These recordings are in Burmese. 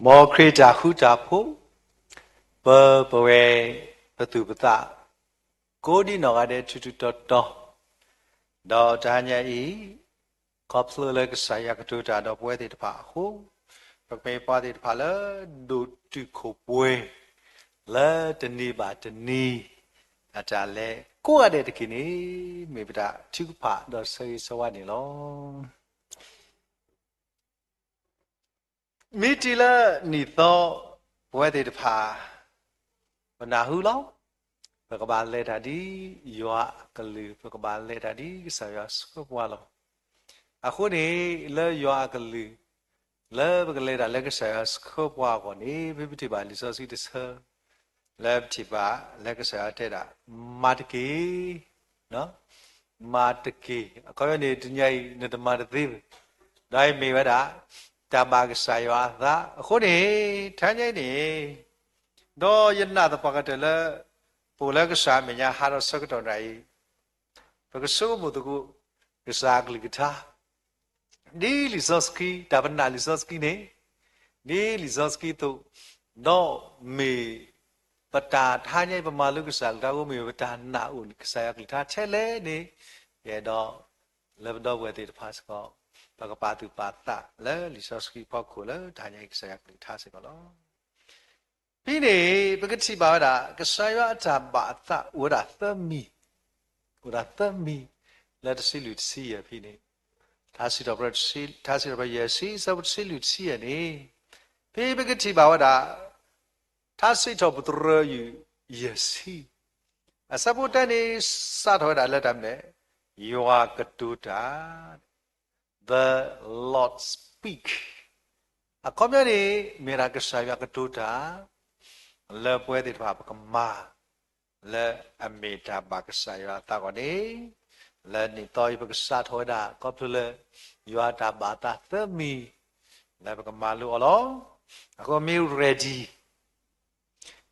မောခရတာခုတာဖို့ဘဝဘသူပတာကိုဒီနော်ကတဲ့ထူထူတော်တော်တော့ဒါညာဤကောပလလကဆာယကတူတာတော့ပွဲတဲ့တပါဟုပပေပါတဲ့တပါလဲဒုတုခုပွဲလဲတနေ့ပါတနေ့အတားလဲကိုရတဲ့တကိနေမေပတာထုဖာတော့ဆေးစဝနေလောမိတီလာနီတော့ဘွဲတဲ့တဖာမနာဟုလောဘကဘာလေတာဒီယောကလူဘကဘာလေတာဒီဆာယစကဘွာလောအခုနေလဲယောကလူလဲဘကလေတာလက်ကဆာယစကဘွာကိုနေဘိပတိပါလီစောစီတဆလဲပတိပါလက်ကဆာယတဲ့တာမာတကေနော်မာတကေအခေါ်ရနေတညိုင်နေတမာတသေးဒါ မေဝတာတဘာကဆာယောသာအခုနေထမ်းချင်းနေတော့ယနာတပကတလပူလကဆာမညာဟာရစကတော်နိုင်ပကဆုမတကုကစားကလိကတာဒီလီစောစကီတဘနာလီစောစကီနေဒီလီစောစကီတို့တော့မေပတာထားညိပမာလုကစားတာကိုမေပတာနာဥကစားကလိတာချဲလဲနေရဲ့တော့လေဘတော့ဝဲတဲ့ဖာစကောဘကပါတူပါတာလဲလီဆော့စကီပေါက်ကိုလဲဒါညိကစားကလိထားစေကလောပြီးနေပကတိပါတာကစားရအတာပါတာဝရသမီလက်တစီလူစီရပြီးနေဒါစီတော့ဘရစီဒါစီတော့ရစီစပ်စီလူစီရနေပြီးပကတိပါတာဒါစီတော့ဘဒရယူရစီအစပုတန်နေစတော်တာလက်တမ်းနဲ့ယောကတူတာ The Lord speak အခုမြနေမေရာကစားရကတူတာလဲပွဲတဲ့ဘာကမာလဲအမေတာဘာကစားရတာကနေလဲနေတော့ဘကစားထောတာကောပလယောတာဘာတာသမီလဲဘကမာလို့အလောအခုမီ ready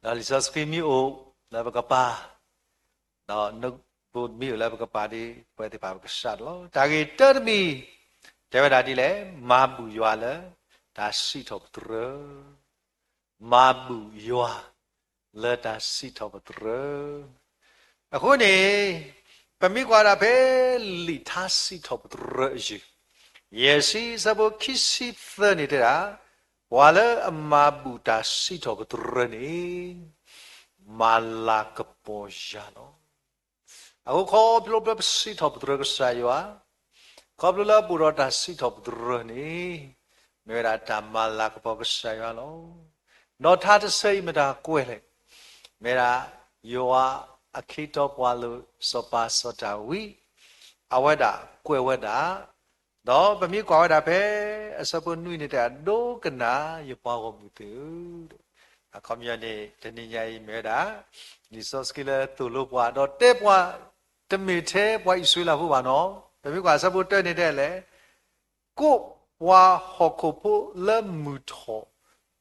ဒါလီဆော့စကီမီအိုလဲဘကပါတော့နုဘုဒ္ဓမီလဲဘကပါဒီပွဲတဲ့ဘာကစားလို့ဒါကြီးတရမီတဲဝဒါဒီလေမာဘူယွာလေဒါစီထောပတရမာဘူယွာလေဒါစီထောပတရအခုနေပမိကွာတာပဲလီသာစီထောပတရယေစီစဘခိစီသနေတာဝါလေအမာဘူဒါစီထောပတရနေမာလာကပေါ်ယာနောအခုခေါ်ပြလို့ပဲစီထောပတရကဆာယွာကောပလလာပူရတာစီထောပဒရနေမေရာတမလာကပေါကဆာယလောနော်ထားတစိမတာကွဲလေမေရာယောအခီတောပွားလို့စောပါစောတာဝီအဝဒကွဲဝဒတော့ဗမိကွာဝဒပဲအစပုနွိနေတဲ့ဒိုကနာရပွားကိုမူတူအခမယနေတဏိညာယမေရာဒီစောစကီလတူလို့ပွားတော့တဲပွားတမေသေးပွားဣဆွေလာဖို့ပါနော်ဘယ်မိကွာစပုတက်နေတဲ့လေကိုဝါဟခုပိုလမူထော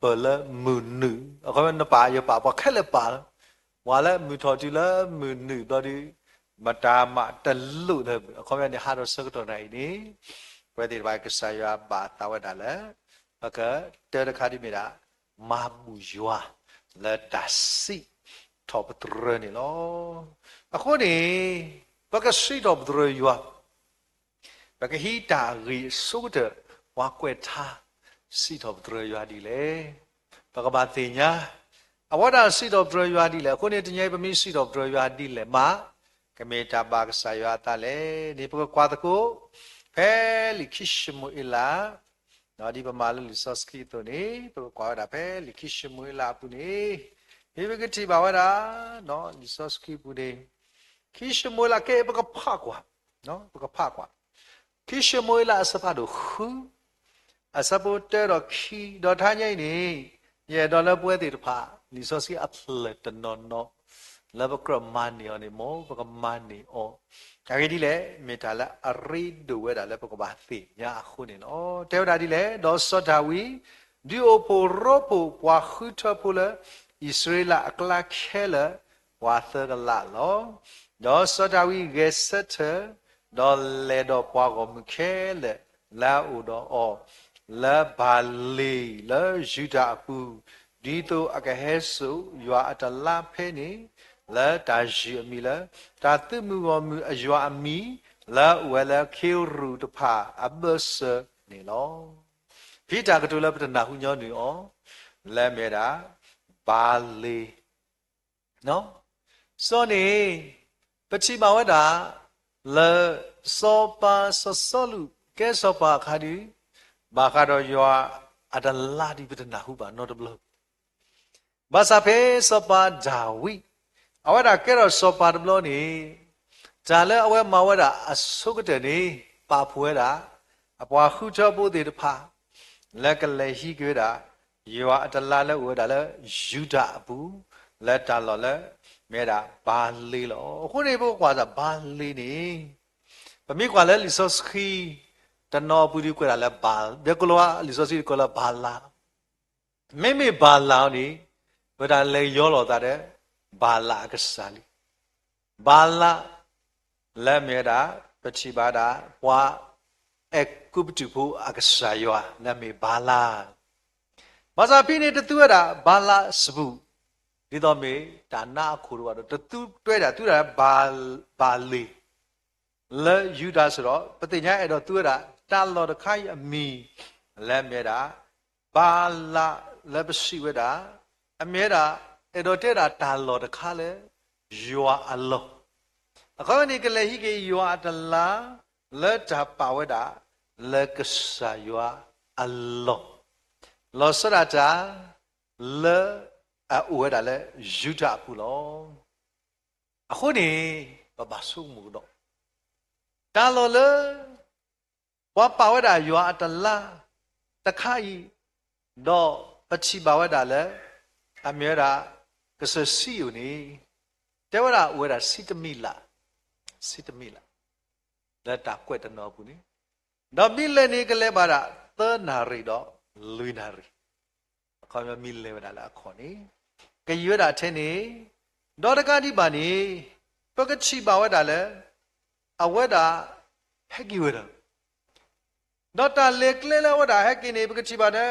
ဘလမူနုအခုနပါရပါဘခက်လက်ပါဝါလမူထောဒီလမူနုတော့ဒီမတာမတလူတဲ့အခုကနေဟာရစကတော့နိုင်နေဘယ်ဒီဘိုက်ကဆာယပါတာဝဒါလေဘကတဲရခါဒီမီရာမာဘူယွာလက်တစီထောပတရနေလောအခုနေဘကစီထောပတရယွာဘကဟီတာရီဆိုတဲ့ဝါကွက်ထားစီတော်ဒရရွာဒီလေဘကဘာတင်ညာအဝဒစီတော်ဒရရွာဒီလေခုနေတညိပမီစီတော်ဒရရွာဒီလေမာကမေတာဘာကဆာရွာတလေဒီဘကကွာတကိုဖဲလီခိရှမူအီလာနော်ဒီပမာလလီဆော့စကီတိုနေဘကကွာတာဖဲလီခိရှမူအီလာပူနေဒီဘကတိဘာဝရာနော်လီဆော့စကီပူနေခိရှမူလာကေဘကဖာကွာနော်ဘကဖာကွာခိရှမွေလာအစဖတ်တို့ခုအစပုတဲတော့ခီတော့ထားညိနေညတော့လည်းပွဲတည်တဖာလီစောစီအဖလက်တနော်နော်လဘကရမန်နီအနေမောဘကမန်နီအောဒါကြီးဒီလေမေတာလာအရီဒူဝဲတာလည်းဘကဘာသိညာခုနေနော်တဲဒါဒီလေတော့စောတာဝီဒီအိုပိုရောပိုပွားခုထပိုလေဣသရေလအကလခဲလဝါသကလာလောတော့စောတာဝီဂေဆက်တော့လေတော့ပွားကိုမခဲလေလာဥတော့အော la bali la juda apu dito akahesu yua atala pheni la ta ji ami la ta tumu mu aywa ami la wala khiru tpha abus ni lo phi ta katula patana hu nyo ni o la me da bali no so ni pachi ma wada la so pa so solu ke so pa khadi ba kha do ywa adala di patana hu ba no double ba sa phe so pa dawi awada ke ro so pa double ni ja le awe ma wada asukate ni pa phwe da apwa khu cho bo de pha la ka le hi gwe da ywa adala le wo da le yuda abu la ta lo le me da ba le lo khu ni bo kwa sa ba le ni ba mi kwa le li so ski ta no pu di kwa la ba be ko lo li so si ko la ba la me ba la ni bo da le yo lo da de ba la ka sa li ba la la me da pa chi ba da wa ek ku tu phu akasa yo la me ba la ma sa pi ni tu da ba la sbuဒီတော့မေဒါနာခိုးတော့တူတွဲတာသူတာဘာလေလဲယူတာဆိုတော့ပတိညာအဲ့တော့သူတာတာလော်တခိုင်အမီလဲမြဲတာဘာလာလဲပစီဝဲတာအမြဲတာအဲ့တော့တဲ့တာတာလော်တခါလဲယွာအလောအခုနေကလေးဟိကေယွာတလာလဲတာပါဝဲတာလဲကဆာယွာအလောလောစရတာလဲအိုဝဲတာလဲယူတာပူလောအခုနေဘာဆုမှုတော့တာလောလဲဝါပါဝဲတာယွာအတလာတခါဤတော့ပချိပါဝဲတာလဲအမြဲတာကစစီယူနေတဲဝဲတာဝဲတာစီတမီလာလက်တာကွက်တနော်ဘူးနိတော့မိလဲနေကလေးပါတာသနာရီတော့လွိနာရီခေါ်မိလဲဝဲတာလားခေါ်နေကရွေးတာထဲနေဒေါ်တကတိပါနေပကချိပါဝဲတာလဲအဝဲတာဟက်ကီဝဲတာဒေါ်တာလေကလေးလဲဝဲတာဟက်ကီနေပကချိပါတဲ့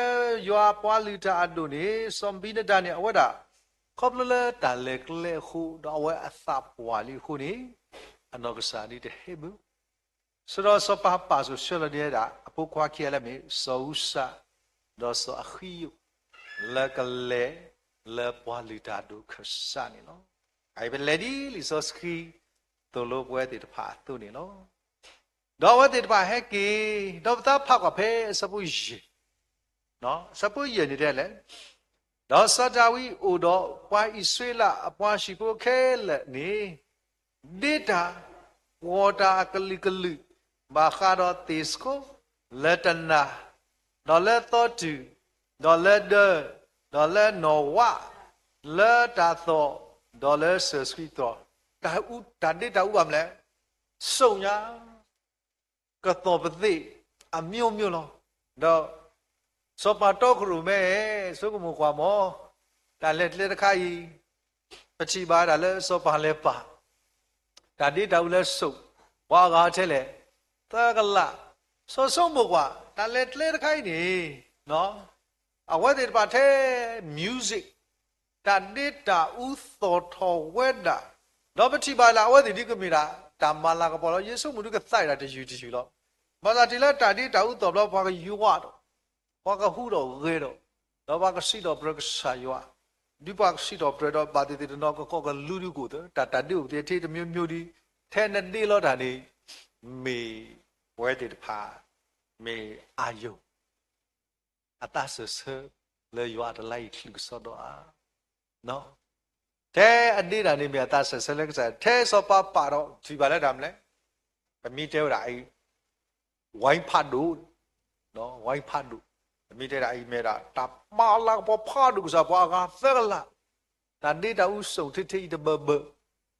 ယွာပွားလူတာအတုနေစွန်ဘီနတာနေအဝဲတာခေါပလလဲတာလေကလေးခုတော့ဝဲအသပွားလီခုနေအနောကစားနေတဲ့ဟေဘူးဆိုတော့စပါပါဆိုရှလတဲ့တာအပုခွားခဲလဲမေစောဆာဒေါ်စောအခီယလကလေle pwa lita do khasa ni lo ai be lady li so ski to lo pwe ti pha tu ni lo do wa ti pha he ki do ta pha kwa phe sapu yi no sapu yi ni de le do sa ta wi o do pwa I swe la apwa shi ko khe le ni data water kali ba kha do tisko letana do le to tu do le de đó là nó quá lỡ ta thọ đó là sự suy thọ ta u ta đi ta u làm lẽ sâu nhá cái thọ vật gì à miêu lo đó số pa to kuru mẹ số của một quả mò ta lết khai bắt chi ba ta lỡ số pa lẽ pa ta đi ta u lỡ sâu qua gà thế lẽ ta cái lạ số số một quả ta lết khai nè nó a weather ba the music ta data u thought tho weather do ba thi ba la weather di ka mi la ta ma la ka bo lo yesu mu du ka sai la de yu lo ma sa ti la ta di ta u thought lo ba ka yu wa do ba ka hu do ge do ba ka si do bra ka sa yu wa di ba ka si do bra do ba ti no ka lu lu ko do ta di u ti the myo di the na di lo da ni me weather pa me ayo atas se le yo ada lai klik so do a no the adi da ni me atas se le ka the so pa do ji ba le dam le ba mi te da ai wai phat do no wai phat do ba mi te da ai me da ta ma la bo pha do sa bo ga fe la ta di da u so thi de be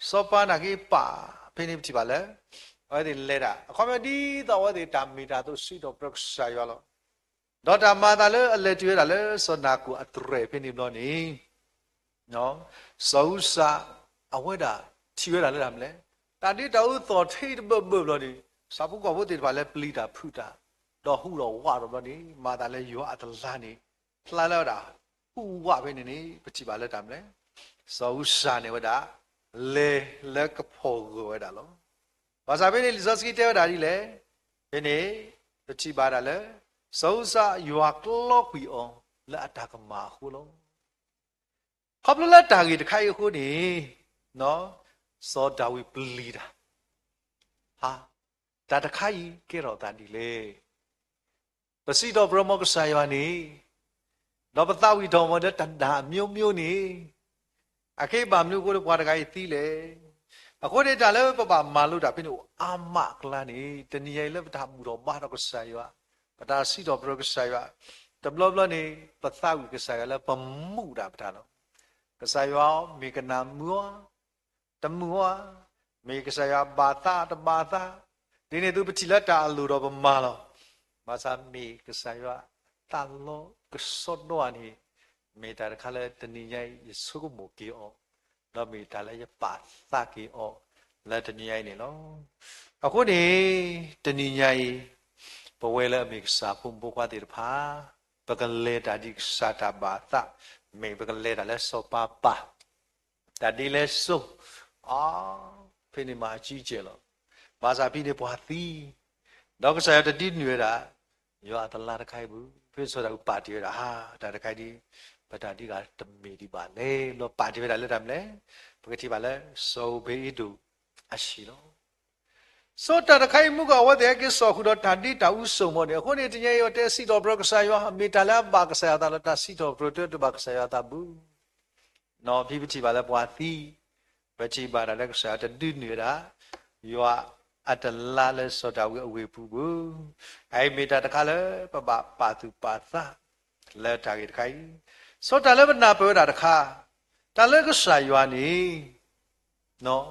so pa na ki pa phe ni ji ba le wa di le da a kho me di da wa di ta mi da to si do prak sa yo loဒေါက်တာမာတာလည်းအလက်ကျွေးတာလည်းစောနာကူအထရေဖိနေလို့နေနော်စောဥစာအဝဲတာချီရွေးတာလည်းဒါမလဲတာတိတောက်သောထိတ်ဘဘလို့နေစာပုကောဘုတ်တေပါလည်းပလီတာဖုတာ တော့ဟူတော့ဝါတော့နေမာတာလဲရွာအတလာနေလှလာတာဟူဝပဲနေပချိပါလက်တာမလဲစောဥစာနေဝတာလေလက်ကဖို့ကိုဝတာလောဘာသာပဲနေဇော့စကီတဲဝတာဒီလေဒီနေပချိပါတာလဲစောဥစာရွာကလော့ကွီအောင်လက်အတာကမာခုလုံးခပ်လက်တာကြီးတခိုင်ခုနေနော်စောဒါဝီပလီတာဟာဒါတခိုင်ကဲတော့တန်ဒီလေပစီတော်ဘရမောကဆာယောနီတော့ပသဝီတော်မတဲ့တန်တာမျိုးနေအခေပါမျိုးကိုဘွားတခိုင်သီးလေအခုနေဒါလည်းပပမာလို့တာပြင်းလို့အာမကလန်နေတဏီရိုင်လည်းပဒါမူတော်ဘာတော့ကဆာယောပဒါစီတော်ဘရကဆာယောတဘလဘလနေပသဝီကဆာယောလည်းပမှုတာပဒါတော့ကဆာယောမေကနာမူတမူမေကဆာယောဘာသာတဘာသာဒီနေ့သူပတိလက်တာလူတော်ပမာလောမာစာမေကဆာယောတာလောကစောတော့အနေမေတာခါလဲတဏီရိုင်ယဆုကမိုကေအောတော့မေတာလဲရပါသကေအောလက်တဏီရိုင်နေလောအခုနေတဏီရိုင်ဘဝဲလဲမေကစာဖုံဘွားတေတဖာပကလေတာဒီစာတာဘာသမေပကလေတာလဲစောပါပါတာဒီလဲဆုအာဖိနေမှာကြီးကျယ်လောဘာသာပြီးနေဘွားသီတော့ကဆာတတိနွေတာရွာတလာတခိုင်ဘူးဖိဆိုတာပါတီရတာဟာဒါတခိုင်ဒီပတာတိကတမီဒီပါလေလို့ပါတီရတာလက်တယ်မလဲပကတိပါလဲစောဘေးတူအရှိလောစောတတခိုင်မှုကဝတ်တဲ့ကိစောခုတော့တန်တိတူဆုံမောနေခုနေတညရောတဲစီတော်ဘရကဆာယောမေတလာဘာကဆာယတာလတစီတော်ဘရတဘာကဆာယတာဘူးနော်ဖိပတိပါလဲဘွာသီပချိပါရလက်ကဆာတတိနေတာယောအတလာလဲစောတာဝေအဝေပူဘူးအဲ့မေတ္တာတခါလဲပပပါသူပါသလက်တာကြီးတခိုင်စောတာလဲမနာပြောတာတခါတလဲကဆာယောနေနော်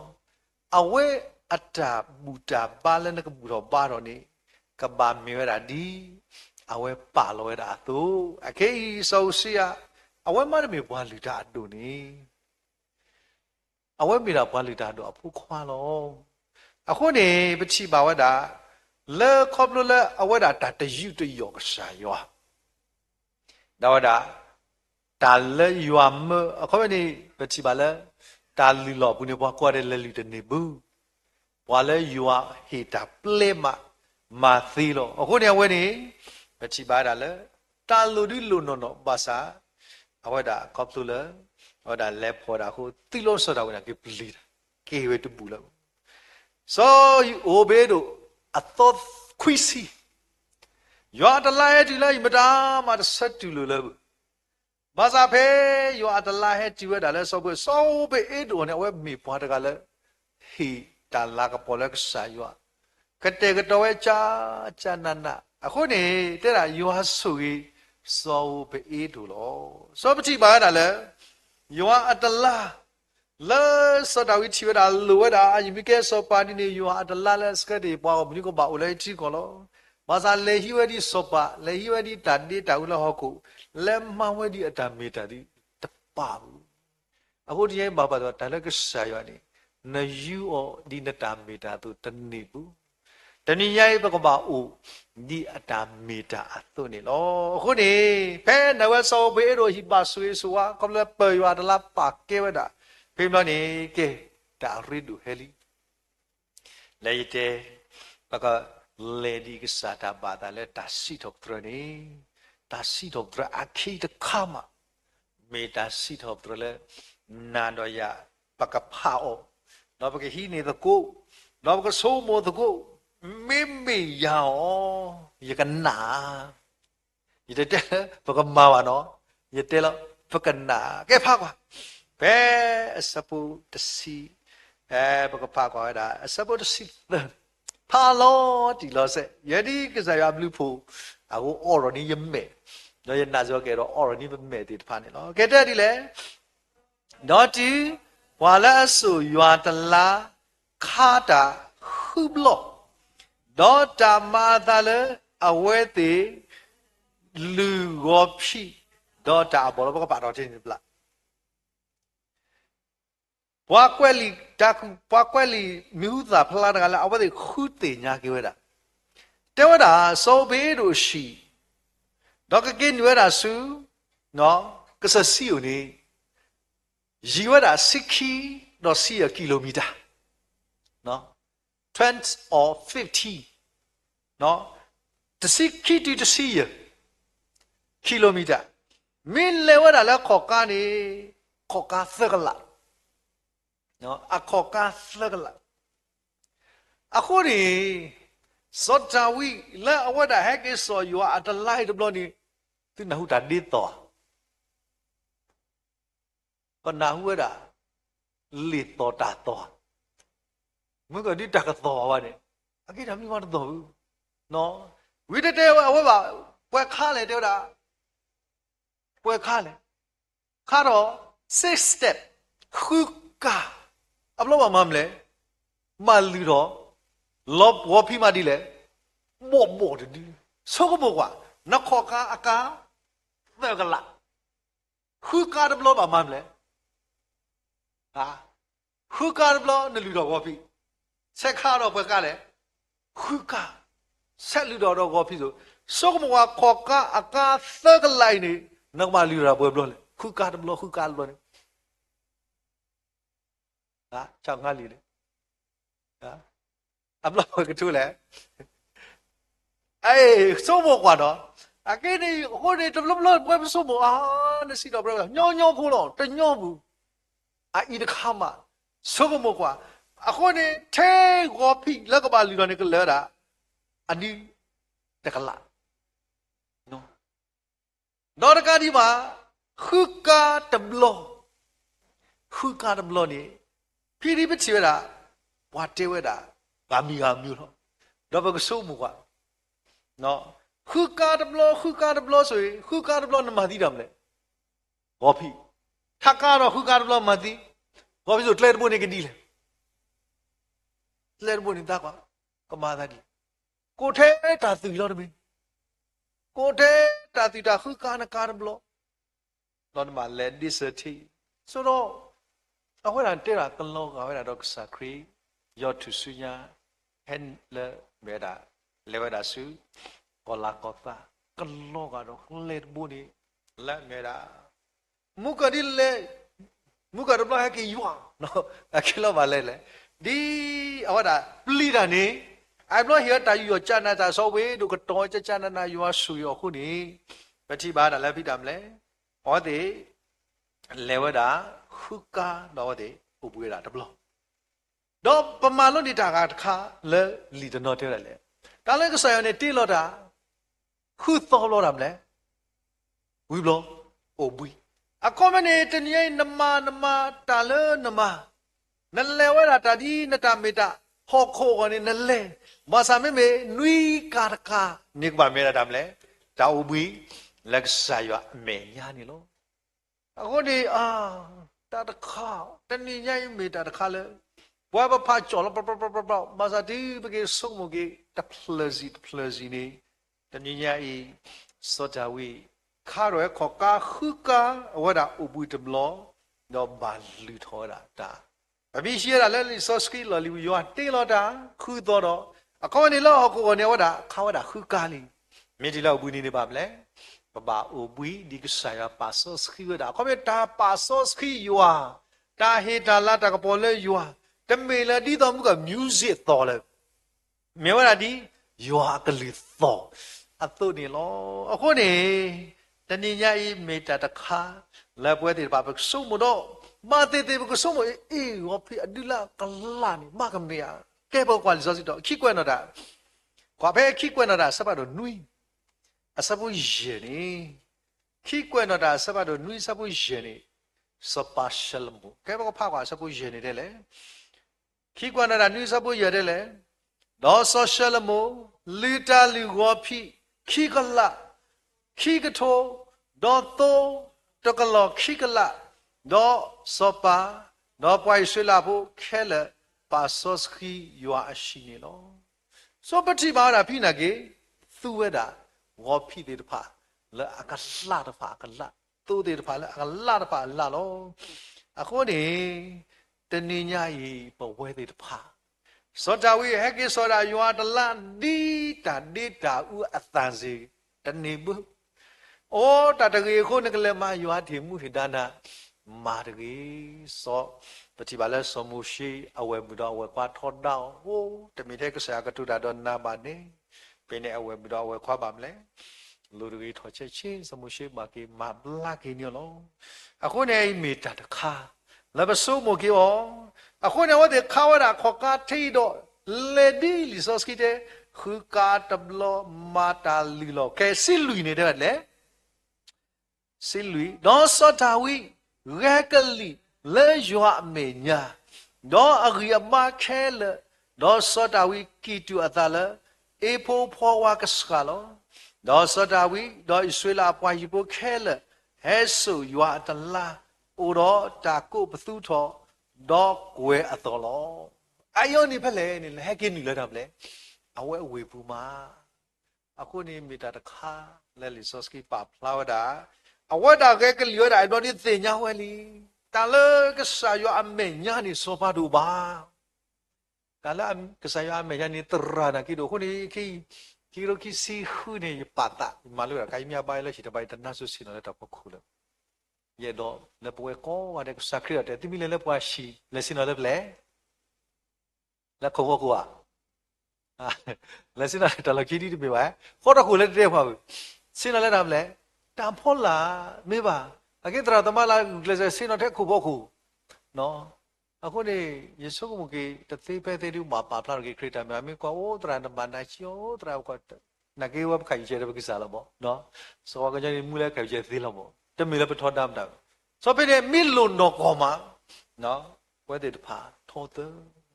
အဝေအတာမူတာပါလဲနကဘူတော်ပါတော်နေကဘာမြေရဒီအဝေပါလောရတာသူအခေစောစီယအဝေမရမေဘွာလူတာတို့နေအဝဲမိတာဘွားလူတာတော့အဖို့ခွာလောအခုနေပချိပါဝတ်တာလေခေါပလလေအဝဲတာတယူတယောကဆာယောဒါဝတာတာလေယွာမအခုနေပချိပါလေတာလီလောဘူးနေဘွားကွာတဲ့လေလူတနေဘူးဘွာလေယွာဟေတာပလေမာသီလောအခုနေအဝဲနေပချိပါတာလေတာလူဒီလူနော်ဘာသာအဝဲတာခေါပလလေဟောဒါလက်ဖော်တာဟိုတိလို့ဆိုတာကကေပလီတာကေဝဲတူပူလို့ဆိုအိုဘေးတို့အသောခွီစီယောတလာဟဲတူလိုက်မတာမတဆက်တူလို့လဲဘာသာဖေယောတလာဟဲတူရတာလဲဆိုဖို့ဆိုဘေးအေးတို့နဲ့ဝဲမေပွားတကလဲဟီတလာကပေါ်လကဆာယောကတဲ့ကတော့ချာနနာအခုနေတဲ့တာယောဟာဆိုကြီးဆိုဘေးအေးတို့လောဆိုပတိပါတာလဲယောအတလာလဲစတာဝိချီဝဒါလူဝဒါအယမိကဲစောပါဒီနေယောအတလာလဲစကတဲ့ပွားကိုမင်းကပါဦးလဲချီကောလောဘာသာလေဟိဝဒီစောပါလေဟိဝဒီတန်ဒီတာဦးလဟောကိုလဲမဝဒီအတမေတာဒီတပါဘူးအခုဒီရင်ဘာပါတော့ဒါလည်းကဆာယောနေနယူအောဒီနတာမေတာသူတနေဘူးတဏိယိပကပါအိုဒီအတာမေတာအသွနေလောအခုနေဖဲနဝဆောဘေးတို့ဟိပါဆွေဆွာကမ္လပေယွာဒလာပါကေဝဒဖိမနေကေတာရီဒူဟဲလီလေတေပကလေဒီကစားတာဘာတာလေတာစီတော့ထရနေတာစီတော့ထရအခီတခါမမေတာစီတော့ထရလေနာတော့ရပကဖာအောတော့ပကဟီနေတကိုတော့ပကဆိုးမောတကိုမေမေယောယကနာယတဲ့ပကမာဝနော်ယတဲ့လပကနာကဲဖာကွာဘဲအစပူတစီပကဖာကွာဒါအစပူတစီဖာလောဒီလောဆက်ယဒီကစားရဘလူဖို့အခုအော်ရနီယမဲတော့ယနာဇောကဲတော့အော်ရနီမဲဒီတဖာနေလောကဲတဲ့ဒီလေတော့တီဝါလာဆူယွာတလာခါတာဟုဘလောဒေါ်တာမာသာလေအဝဲသေးလူရောဖြစ်ဒေါ်တာဘောလဘကပါတော့တင်ပလာဘွားကွက်လီတကူဘွားကွက်လီမြူသာဖလာတကလည်းအဝဲသေးခုတေညာကေဝဲတာ တဲဝဒါစောဘေးတို့ရှိတော့ကကင်းရွယ်တာစုနော်ကစစီယိုနေရီဝဒါ60တော့စီကီလိုမီတာနော်20 or 50နော်တစီကီတီတစီကီလိုမီတာမင်းလေဝဒါလည်းခေါ်ကားနေခေါ်ကားသကလာနော်အခေါ်ကားသကလာအခုဒီဇောတာဝီလာအဝဒဟက်ကဆောယူအတလိုက်ဘလို့နေသူနဟုတာဒီတော့ကနာဟုဒါလီတော်တာတော့မကဒီတကတော့ဝါနေအကိဒါမိမတော့ဘူးနော်ဝိတတဲအဝပါပွဲခါလေတဲ့တာပွဲခါလေခါတော့ six step ခုကအဘလို့မမလဲမလီတော့လောဝဖိမဒီလေမောဒီဆောကဘောကွာနခောကအကာသက်ကလာခုကားဘလို့မမလဲဟာခုကားဘလို့နလူတော့ဝဖိဆက်ခါတော့ပွဲကလေခုကာဆက်လူတော့ဝဖိဆိုဆောကဘောခောကအကာသက်ကလိုက်နေနမလူတော့ပွဲဘလို့လေခုကားဘလို့ခုကားဘလို့ဟာချောင်းငါလီလေဟာအပလောကတူလေအေးဆိုဘောကွာတော့အကိနေဟိုနေတဘလဘလပွဲဆိုဘောအာနစီတော့ဘလညောဖို့တော့တညောဘူးအိတခါမှဆိုဘောကွာအခုနေထဲကောဖိလက်ကပါလီတော့နေကလဲတာအနီတကလာနော်တော့တကဒီမှာခုကာတဘလနေဖိရိပချေတာဝါတေဝတာဘာမီဟာမျိုးတော့ဘကဆိုးမှုကွာနော်ခုကားတဘလဆိုရင်ခုကားတဘလနမသိတယ်မလဲဘောဖိထကတော့ခုကားတဘလမသိဘောဖိဆိုတလဲတဘုန်နေကတိလေတလဲတဘုန်နေတာကွာကမာသာဒီကိုထဲတာသူလို့တမင်းကိုထဲတာသူတာခုကားနကားတဘလတော့ဒီမှာလက်ဒီစတီဆိုတော့အဝဲတာတဲ့တာကလောကဝဲတာတော့စခရီယောထုစုညာဟန်လေမေဒါလေဝဒါစုကောလာကောတာကလောကတော့လေဘူးနေလက်မေဒါမုကဒီလေမုကရဘလာကီယွာနော်အခလောပါလေလေဒီအဝဒါပလီတာနေအိုင်ဘလဟီတာယူချာနာတာဆောဝေဒုကတော့ချာနာနာယူဆူယောခုနေပတိပါဒါလည်းဖိတာမလဲဟောဒီလေဝဒါခုကာတော့ဒီဥပွေးတာတဘလောတော့ပမာလို့နေတာကတခါလဲလီတနော်တဲ့လေဒါလည်းကဆာရနေတိလို့တာခုသောလို့ရမလဲဝီဘလောအိုဘွီအကောမနေတနေနမတာလနမနလဲဝဲတာတာဒီနတမေတာဟောခိုကနေနလဲမဆာမေမေနွီကာတကာနေကပါမဲတာမလဲတာအိုဘွီလက်ဆာရအမေညာနေလို့အခုဒီတာတခါတနေညိုင်းမေတာတခါလဲဘွားဘဖာကျော်လပပပပမဇာတိဘကေဆုံမကေတဖလစီနေတညညာဤစောတာဝီခါရဲခေါကာခုကာဝဒအဘူတဘလောတော့ဘာလူထောတာတာအဘိရှိရလဲစောစကီလလီယောတေလောတာခုတော့အကောနေလောကိုနေဝဒခါဝဒခုကာလီမြေဒီလောက်ဘူးနေပါမလဲပပအိုဘူဒီကဆာပါစောစကီဝဒကောမေတာပါစောစကီယောတာဟေတာလာတာကပေါ်လဲယောတမေလာဒီတော်မူက music တော်လဲမြင်ရတာဒီရွာကလေးတော်အတုနေလောအခုနေတဏိညာဤမေတ္တာတခါလက်ပွဲတွေပါပစုံမတော့မတေတေပကစုံမအေးဝဖိအဒိလာကလာနေမကမနေရကဲဘောကွာလီစောစီတော့ခိကွဲ့တော့တာကွာဘဲခိကွဲ့တော့တာစပတ်တော့နွီအစပုယေနေခိကွဲ့တော့တာစပတ်တော့နွီစပုယေနေစပါရှလမကဲဘောဖာကွာစပုယေနေတယ်လေခိကွဲ့တော့တာနွီစပုယေတယ်လေတော့ဆောရှလမိုလီတာလီဝဖိခိကလာခိကထိုဒေါ်တိုတကလောခိကလာဒေါ်စောပါဒေါ်ပွိုင်ဆွေလာဖို့ခဲလပါဆောစခီယွာအရှိနေလောစောပတိပါတာဖိနာကေသူဝဲတာဝဖိတေတဖာလဲအကလာတဖာကလာသူတေတဖာလဲအကလာတဖာလာလောအခုနေတနေညာဤပဝဲတေတဖာ စောတာဝိဟကေစောတာယွာတလဒီတာဒီတာဥအတန်စီတနေဘူးဩတာတကေခုနကလည်းမယွာထေမှုဟိတနာမာတကေစောပတိပါလဲစောမှုရှိအဝဲဘူးတော့အဝဲခွာထော့တောင်းဟိုတမိတဲ့ကဆရာကတူတာတော့နာပါနေပြင်းနေအဝဲဘူးတော့အဝဲခွာပါမလဲလူတွေထော်ချက်ချင်းစောမှုရှိပါကေမဘလာကေညလောအခုနေမိတာတခါလဘဆုမိုကေဩအခုနေဝတဲ့ခါဝရခေါကထိတော့လေဒီလီစောစကီတဲ့ခုကာတဘလမာတာလီလောကဲစီလူနေတဲ့လေစီလူတော့စောတာဝိရဲကလီလေယွာမေညာတော့အဂိယမခဲလတော့စောတာဝိကီတူအတလာအေဖိုဖောဝါကစကလောတော့စောတာဝိတော့ဣဆွေလာပွားယူဖို့ခဲလဟဲဆူယွာတလာအိုတော့တာကိုပသူထောတော့ကွယ်အတော်လောအယောနေဖက်လေနေဟဲကင်းနီလဲတာမလဲအဝဲဝေပူမာအခုနေမီတာတခါလဲလီစောစကီပါဖလာဝဒါအဝဒါကဲကလျောတာအတော်ဒီတင်ညာဝဲလီတာလကဆာယောအမေညာနေစောပါတူပါတာလကဆာယောအမေညာနေတရာနာကီတို့ခုနေခီရိုကီစီခုနေပါတာမလို့ရကိုင်းမြပါလဲရှိတပိုင်တနဆုစီနော်တော့ပခုလဲye do le poe ko wa de sakri ate timi le poa shi le sino le ple le ko ko wa le sino ta lo ki di me ba ko da ko le de pha sino le da ple ta pho la me ba ake tra tama la le sino the ko bo ko no ako ne yesu ko mo ke ta te pe te du ma pa pla ke creator me me ko o tra na ba na chi o tra ko na ke wa khai che de ba ki sa la bo no so wa ka ja ni mu le khai che thi la boတမီလည်းပထောတမ်းတာဆိုပြတဲ့မိလုံတော့ကောမှာနော်ဝဲတဲ့တဖာထောတဲ့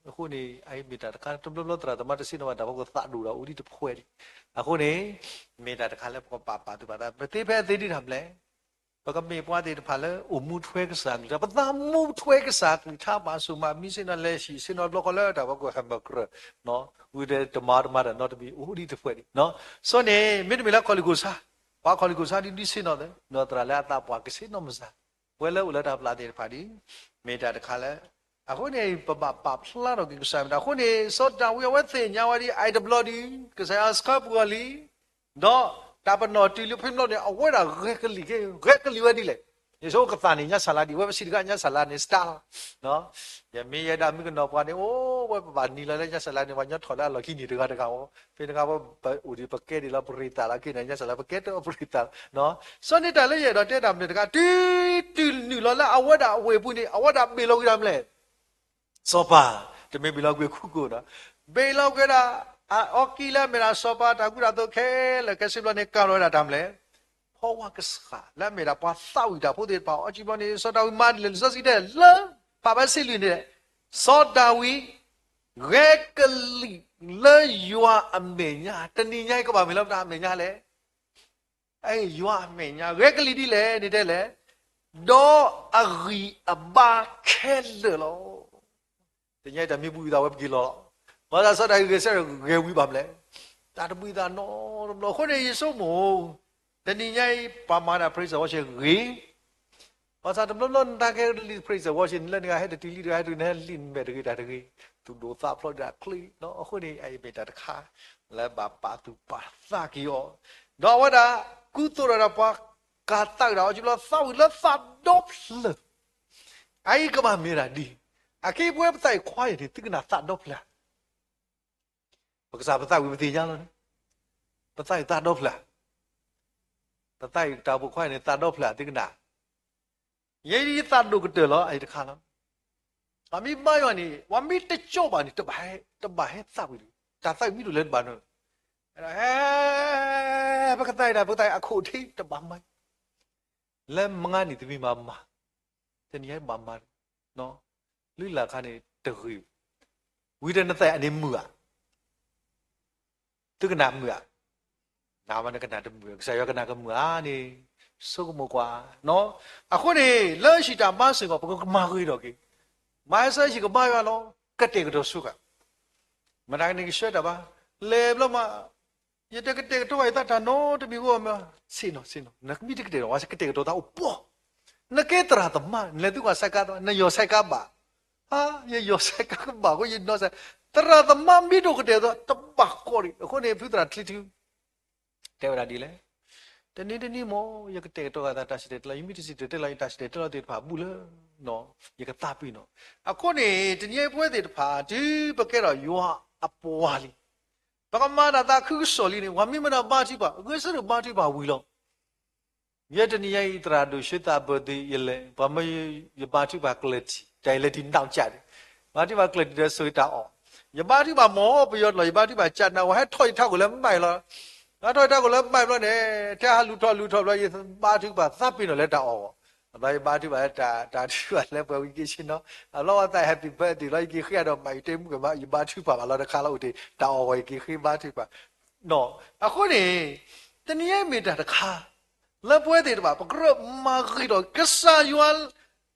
အခုနေအဲ့မိတာတခါတဘလတရာတမတစီနဝတာဘကသဒူတာဦးဒီတဖွဲတယ်အခုနေမိတာတခါလည်းပကပါတူပါတာပတိဖဲသေးတိတာမလဲဘကမေပွားတဲ့တဖာလည်းအမှုထွဲကစားတာပသမူထွဲကစားကူထားပါဆိုမှမိစင်လည်းရှိစင်တော့ဘကလည်းတာဘကဟမ်ဘကနော်ဦးတဲ့တမာတော့တဘီဦးဒီတဖွဲတယ်နော်ဆိုနေမိတမီလည်းခေါ်လီကိုစားပါခေါ်လီကိုစားဒီစင်တော့တယ်နော်တရာလည်းအတာပွားကစင်တော့မစားဝဲလဲဦးလာတာပလာတဲ့ဖာဒီမေတာတခါလဲအခုနေပပပဖလာတော့ကိစားတာအခုနေစောတာဝဲဝဲသိညာဝဒီအိုင်ဒဘလဒီကစားစကပ်ဝလီတော့တာပနော်တီလူဖိမလို့နေအဝဲတာရက်ကလီဝဲဒီလေယေဆိုကဖာနေညာဆလာဒီဝဲစီကညာဆလာနေစတာနော်ယမေရတာမိကတော့ပွားနေအိုးဝဲပပနီလာညာဆလာနေဝညထော်လာလခိနေတကတကောဖေတကဘဦးဒီပကဲဒီလာပရိတာလာကိညာဆလာပကဲတော့ပရိတာနော်စောနေတာလည်းရတော့တဲ့တာမတကတီနီလာအဝဲတာအဝဲပူနေအဝဲတာပေလို့ရမလဲစောပါတမေဘီလောက်ခုကိုနော်ဘေလောက်ကြတာအော်ကီလာမရာစောပါတာကူတာတော့ခဲလကစစ်ဘလနေကာရောတာတမ်းလဲဟောဝါကစခါလာမေရာပါသောက်တာဖို့တဲ့ပါအချိပနေစောတာဝီမန်လေစောစီတဲ့လာပါပါစီလူနေစောတာဝီရဲကလီလေယွာအမေညာတဏိညာကပါမေလောက်တာအမေညာလေအဲ့ယွာအမေညာရဲကလီဒီလေနေတဲ့လေဒေါ်အဂီအဘာခဲလောတညတမိပူတာဝဲပြီလောဘာသာစောတာကစရဲဝီပါမလဲတာတပူတာနော်ခေါ်နေယေဆုမို့တဏိညာပါမာနာပရိစ္ဆေဝရှိရေဘာသာတဘလန်တာကဲလီပရိစ္ဆေဝရှိလည်းငါဟဲ့တီလီရဟဲ့နဲ့လင်းမဲ့တကယ်တာတကယ်သူတို့သာဖလို့တာကလီနော်အခုနေအဲ့ဘေတာတခါလဲပါပါသူပါသာကီယောတော့ဝဒါကုသရပါကာတောက်တော့ကျလို့သောက်လက်သတ်တော့လအဲ့ကမမေရာဒီအကေပွဲပတိုင်ခွာရတဲ့တိကနာသတ်တော့လားဘကစားပတိုင်ဝိပတိညာလို့ပတိုင်သတ်တော့လားပတိုင်တာဘခွာနေသတ်တော့လားတိကနာယေဒီသတ်တော့ကတယ်လို့အဲ့တခါလားအမိမယောနေဝမီတချို့ပါနေတပါဟဲ့သတ်ပြီတာသတ်ပြီလို့လည်းဘာလို့အဲ့ဘကတိုင်တာဘကတိုင်အခုထိတပါမိုင်းလဲမငါနေတပြီမမတနည်းမမနော်လူလာခါနေတခူဝိဒနတဲ့အနေမှုอ่ะသူကနာမှုอ่ะနာမနကနာတမှုဆရာကနာကမှုอ่ะနေစုကမကွာနော်အခုနေလဲရှိတာမဆင်ကဘကမာခွေးတော့ကေမိုင်းဆိုင်ရှိကမာရလောကတဲ့ကတော့စုကမနိုင်နေရှက်တာပါလေဘလမရတဲ့ကတဲ့တော့အိုက်တာနော်တမီကိုမစင်နော်နကမီတဲ့ကတော့ဝါစကတဲ့တော့တော့ပေါ်နကေတရာတမလေသူကစကားတော့နယောစကားပါဟာယေယောစကားပါကိုယေနော်စတ ra the mami do kete do tabakori ko ne putra tlitu te ra di le teni mo ya kete to ga ta shi de la yimi si de la ta shi de lo de pha bu le no ya ka ta pi no ko ne teni pwe de pha di ba ke ro yo apwa li ba ka ma da khu so li ni wa mi ma na ba chi ba ko so ba chi ba wi lo ye teni ya itra do shita bodi ye le ba ma ye ba chi ba clarity dai le di nao cha de ba chi ba clarity de so ta o ye ba chi ba mo pi yo lo ye ba chi ba cha na wa thoi thao ko le mai lo na thoi thao ko le mai lo ne ta lu tho lo ye ba chi ba sa pi no le ta o ba chi ba ta chi ba le ba wi ki shin no a lo ta happy birthday lo ki khia do mai te mu ko ba ye ba chi ba lo da kha lo de ta o we ki khi ba chi ba no a ko ni teni ye me ta kha le pwe de ba gro ma gri do kasa yuan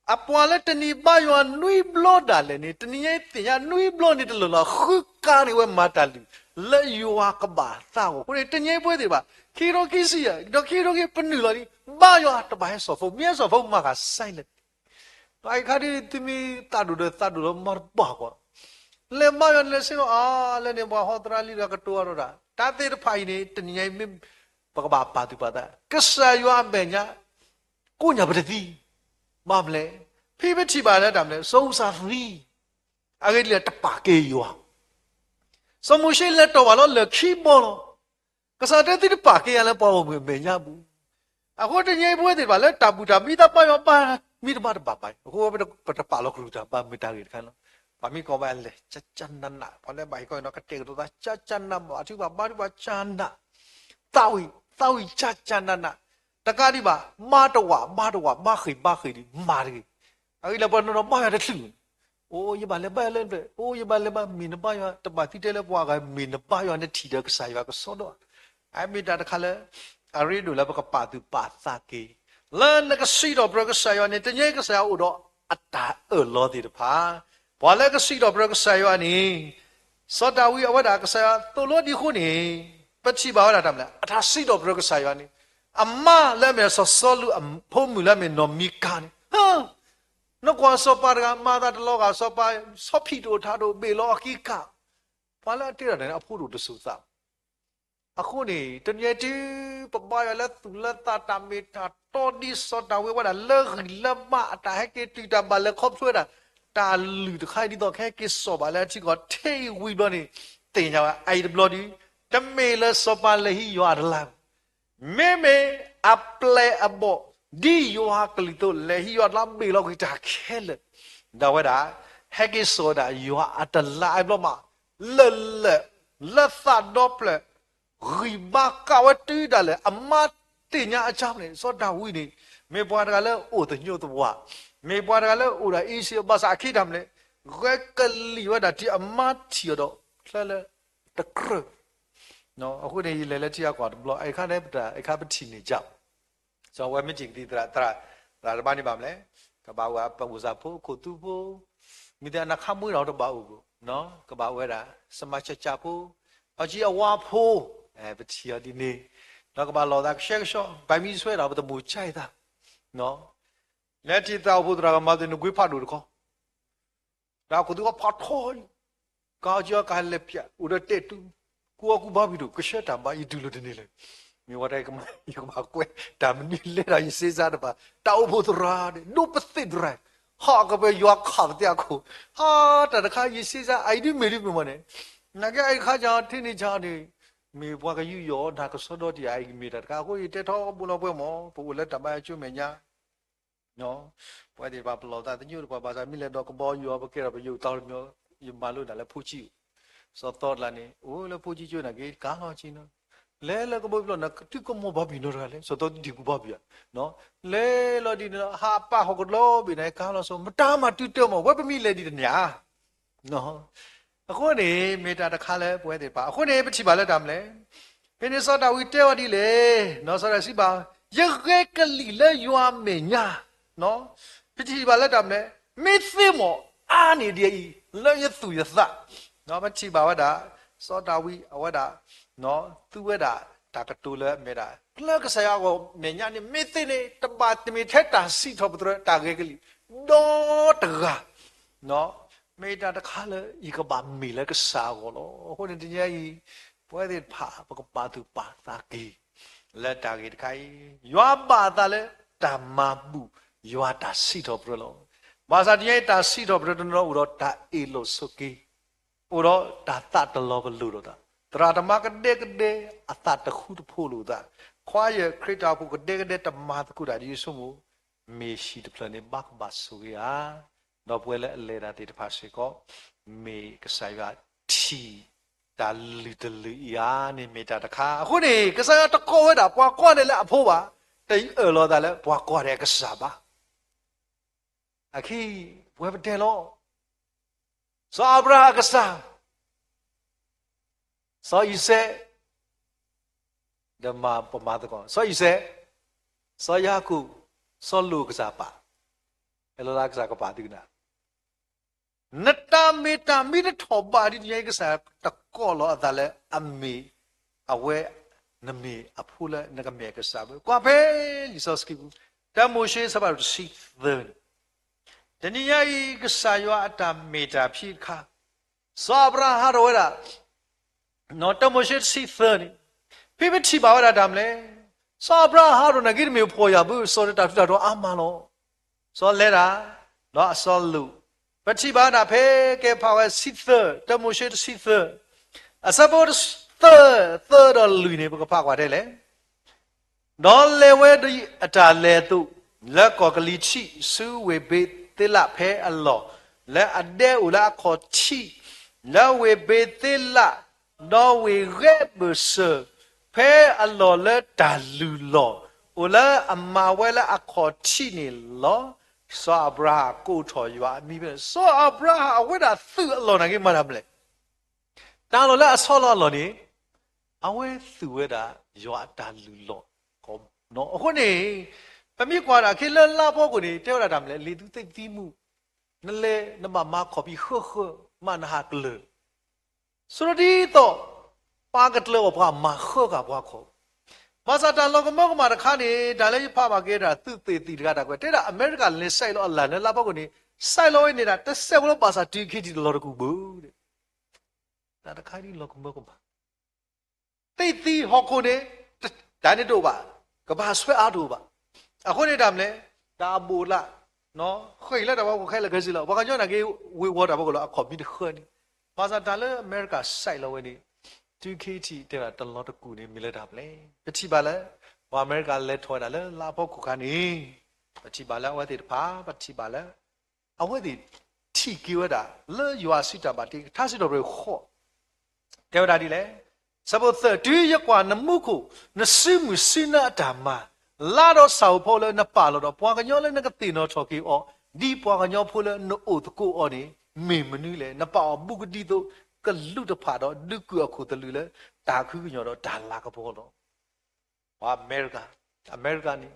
apwa le teni ba yuan nui blo da le ni teni ye tin ya nui blo ni de lo la khu ka ni we ma ta li le yuwa ka ba sa ko ni teni ye pwe de ba ki ro ki si ya do ki ro ki pnu lo ni ba yuwa ta ba so fo mie so fo ma ka silent ai kha di timi ta du lo mar ba ko le ma yuan le se ko a le ni ba ho tra li ra ka to ro da ta te phai ni teni ye mi ba ba pa tu pa da kasa yuwa be nya ko nya ba ti ma mle phi be thi ba la da mle so sa ri a ge le ta pa ke yuwa so mu she le to ba lo le khi bo lo kasa te ti pa ke ya le pa mo be nya bu a ko te nye bo de ba le ta bu ta mi ta pa yo pa mi ta ba pa ko ba ta pa lo kru ta pa mi ta ge kan lo pa mi ko ba le cha chan na na pa le bai ko no ka te to ta cha chan na ba thu ba cha na ta wi cha chan na na ta ka di ba ma to wa ma khi di ma ri ai la ba no ma ya de thu o ye ba le ba le be o ye ba le ba mi na ba ya ta ba ti te le bwa ga mi na ba ya ne thi de ka sa ya ka so do ai mi ta ka le a ri do la ba ka pa tu pa sa ke la na ka si do bro ka sa ya ne te nye ka sa ya o do a ta lo di de pha ba le ka si do bro ka sa ya ni so da wi a wa da ka sa ya to lo di khu ni pa chi ba wa da tam la a ta si do bro ka sa ya ni amma le me so lu pho mu le me no mi ka ni ha no kwa so pa ga ma da de lo ga so pa so phi do tha do be lo ki ka ba la ti da ne a phu do de su sa a khu ni te nye ti pa ba ya la tu la ta me ta to di so da we wa da le ri la ma ta ha ke ti da ba le khop chue da ta lu de khai di do khe ke so ba la chi ko thei wi lo ni te nya ai de blo di ta me le so pa le hi yo da la me apply abo di yo ha kli to le hi yo la me lo ki ta khel da wa da ha ke so da yo at la ai blo ma le sa do ple ri ba ka wa ti da le amma ti nya a cha ne so da wi ni me bwa da le o de nyo to wa me bwa da le o da i si ba sa khi dam le ge ka li wa da ti amma ti do la le ta kr noအခုနေလေလေတိရကွာဘလအိုက်ခါနဲ့အိုက်ခါပတိနေကြဆိုဝဲမကြည့်တိတရာဒါဘာနေပါမလဲကဘာဝပဝဇာဖို့ကိုတူဖို့မိတဲ့နခမွေးတော့တပါဦးကိုနော်ကဘာဝဲတာစမချက်ချဖို့အကြီးအဝါဖို့ပတိရဒီနေတော့ကဘာလောတာရှက်ရှော့ဘိုင်မီဆွဲတာဘတမူချိုက်တာနော်လက်တိတောက်ဖို့တရာကမတဲ့ငွေဖတ်လို့ခေါ်ဒါကိုသူကဖတ်ထော်ကာကြောကလည်းပြဦးတဲ့တူကိုကူဘာဘီတို့ကရှက်တာမအီဒူလို့နေလေမြေဝတိုင်းကမယမကွဲတာမနီလေရာရေးစေးစားတပါတောက်ဖို့ရာတဲ့နုပသိဒရဟာကပဲရွာခါတဲ့အခုဟာတခါရေးစေးစားအိုင်ဒီမေရီမနေနကအိုက်ခါကြောင့်ထင်းနေချာနေမေဘွားကယူရောဒါကစောတော့ဒီအိုင်မေတကာကိုတက်တော့ဘူးလို့ပွဲမောပူလက်တမကျွမညာနော်ပွဲဒီပါဘလောတာတညို့ဘာဘာသာမိလက်တော့ကဘောရောဘကဲတော့ဘယူတောက်မျိုးယမလို့ဒါလည်းဖူချီso thought la ni o le puji jo na ge ka lo chi no le ko bo na ti ko mo ba bi no ra le so to di ku ba bi no le lo di no ha pa ho ko lo bi ne ka lo so ma ta ma ti to mo we pa mi le di nya no အခုနေမေတ္တာတစ်ခါလဲပွဲတယ်ပါအခုနေပတိပါလဲတာမလဲဘယ်နေစောတာဝီတဲဝဒီလေနော်ဆိုရစီပါရရဲကလီလဲယွာမေညာနော်ပတိပါလဲတာမလဲမေသိမောအာနေဒီလဲရသူရသနော်ပတိပါဝဒစောတာဝီအဝဒနော်သူဝဒတာကတူလဲမေတာကလကဆရာကိုမေညာနေမေသိနေတပါတမီထက်တာစီထောပတရတာကေကလီဒေါ်တကနော် မေတာတခါလေဤကဘာမီလေကစားကိုလို့ဟိုနေတည်းကြီးပွဲတဲ့ဖာပကပါသူပါသာကီလက်တာကြီးတခါရွာပါတာလေတမမှုရွာတာစီတော်ဘရလို့ဘာသာတရားတာစီတော်ဘရတော့ဦးတော့တာအေလို့ဆုကီဦးတော့တာတတလောကလူတော့တာတရာဓမ္မကတဲ့ကတဲ့အတတခုတဖို့လို့တာခွာရခရစ်တာဖို့ကတဲ့တမတခုတာဒီဆုမှုမေရှိတပလနေဘတ်ဘတ်ဆူယာတော့ပွဲလေလေတာတိတဖာရှိကောမေကဆိုင်ရတီဒါလီတလီယာနေမေတာတခါအခုနေကဆိုင်ရတကောဝဲတာပွားကွာနေလဲအဖိုးပါတိတ်လောတာလဲပွားကွာတယ်ကစားပါအခီဘွယ်ပတဲလောဇာဘရာကစားဇာဣစေဓမ္မပမာတကောဇာဣစေဇာယာကုဇာလူကစားပါအဲ့လိုလားကစားကပါတိနာနတမေတာမိရထောပါဒီရဲ့ကစားတကောလောအတလဲအမေအဝဲနမေအဖူလဲနကမေကစားပဲကွာပဲလီဆော့စကီဘူးတမိုရှိစပါရစီသန်တနည်းရဲ့ကစားရွာအတမေတာဖြစ်ခါဇာဘရာဟာရောရာနော်တမိုရှိစီသန်ဖိပတိပါဝရဒမ်လေဇာဘရာဟာရောနဂိမေဖော်ရဘူးစောရတာတော့အမလောစောလဲတာနော်အစောလူပတိပါဒဖေကေဖာဝစီသတမိုရှိစီသအစဘောသတော်လူနေဘကဖာကွာတယ်လေနော်လေဝဲဒီအတာလေသူလက်ကောကလီချီစူဝေဘေတေလာဖဲအလောလက်အဒဲဦးလာခေါ်ချီလက်ဝေဘေတေလာနော်ဝေရဲဘဆဖဲအလောလက်တာလူလောဦးလာအမဝဲလာအခေါ်ချီနေလောစောအဗရာကိုထော်ရွာမိပဲစောအဗရာအဝဲတာသူ့အလောနာကိမရမလဲတန်လောလာအဆောလောနေအဝဲသူဝဲတာရွာတာလူလောကောနော်အခုနေပမိကွာတာခေလလာဖို့ကိုနေတဲရတာမလဲလေသူသိသိမှုနလေနမမခေါ်ပြီးခွမနဟာကလဆိုတော့ဒီတော့ပါကတလောဘာမခေါ်ကဘာခေါ်ဘာသာတလောကမောကမာတခါနေဒါလည်းဖပါခဲ့တာသူသေတီတကတာကွတဲ့တာအမေရိကလင်းဆိုင်လို့အလာနဲ့လာဖို့ကိုနေဆိုင်လို့နေတာတစ်ဆက်ဘလို့ပါစာတီခီတီလောတကူဘူးတဲ့ဒါတခါဒီလောကမောကမာတိတ်တီဟောကိုနေဒါနဲ့တို့ပါကဘာဆွဲအားတို့ပါအခုနေတာမလဲဒါဘူလာနော်ခွေလက်တော့ကိုခိုင်လက်ခဲစီလောက်ဘာကညောနာကေဝေဝတာဘောကလောအခေါ်ပြီးတခွနေဘာသာဒါလည်းအမေရိကဆိုင်လို့ဝဲနေ2KT တဲ့တလောတကူနေမိလက်တာမလဲပတိပါလဲဘာအမေရိကလက်ထော်တာလဲလာဖို့ခုခါနေပတိပါလဲဝဲတဲ့ပါပတိပါလဲအဝဲတဲ့တီကီဝတာလဲရွာစီတာပါတိထားစီတော့ဘယ်ခေါ်တဲ့တာဒီလဲစဘောသတူရကွာနမှုခုနစီမူစီနာတာမလာတော့ဆောက်ဖို့လဲနပါလို့တော့ပွားကညောလဲနကတင်တော့ထော်ကီအော်ဒီပွားကညောဖို့လဲနို့အိုတကူအော်နေမေမနူးလဲနပါဘူးကတိတော့ကလူတဖာတော့လူကူအခုတလူလဲတာခုညောတော့ဒါလာကဘောတော့ဘာအမေရိကန်နေ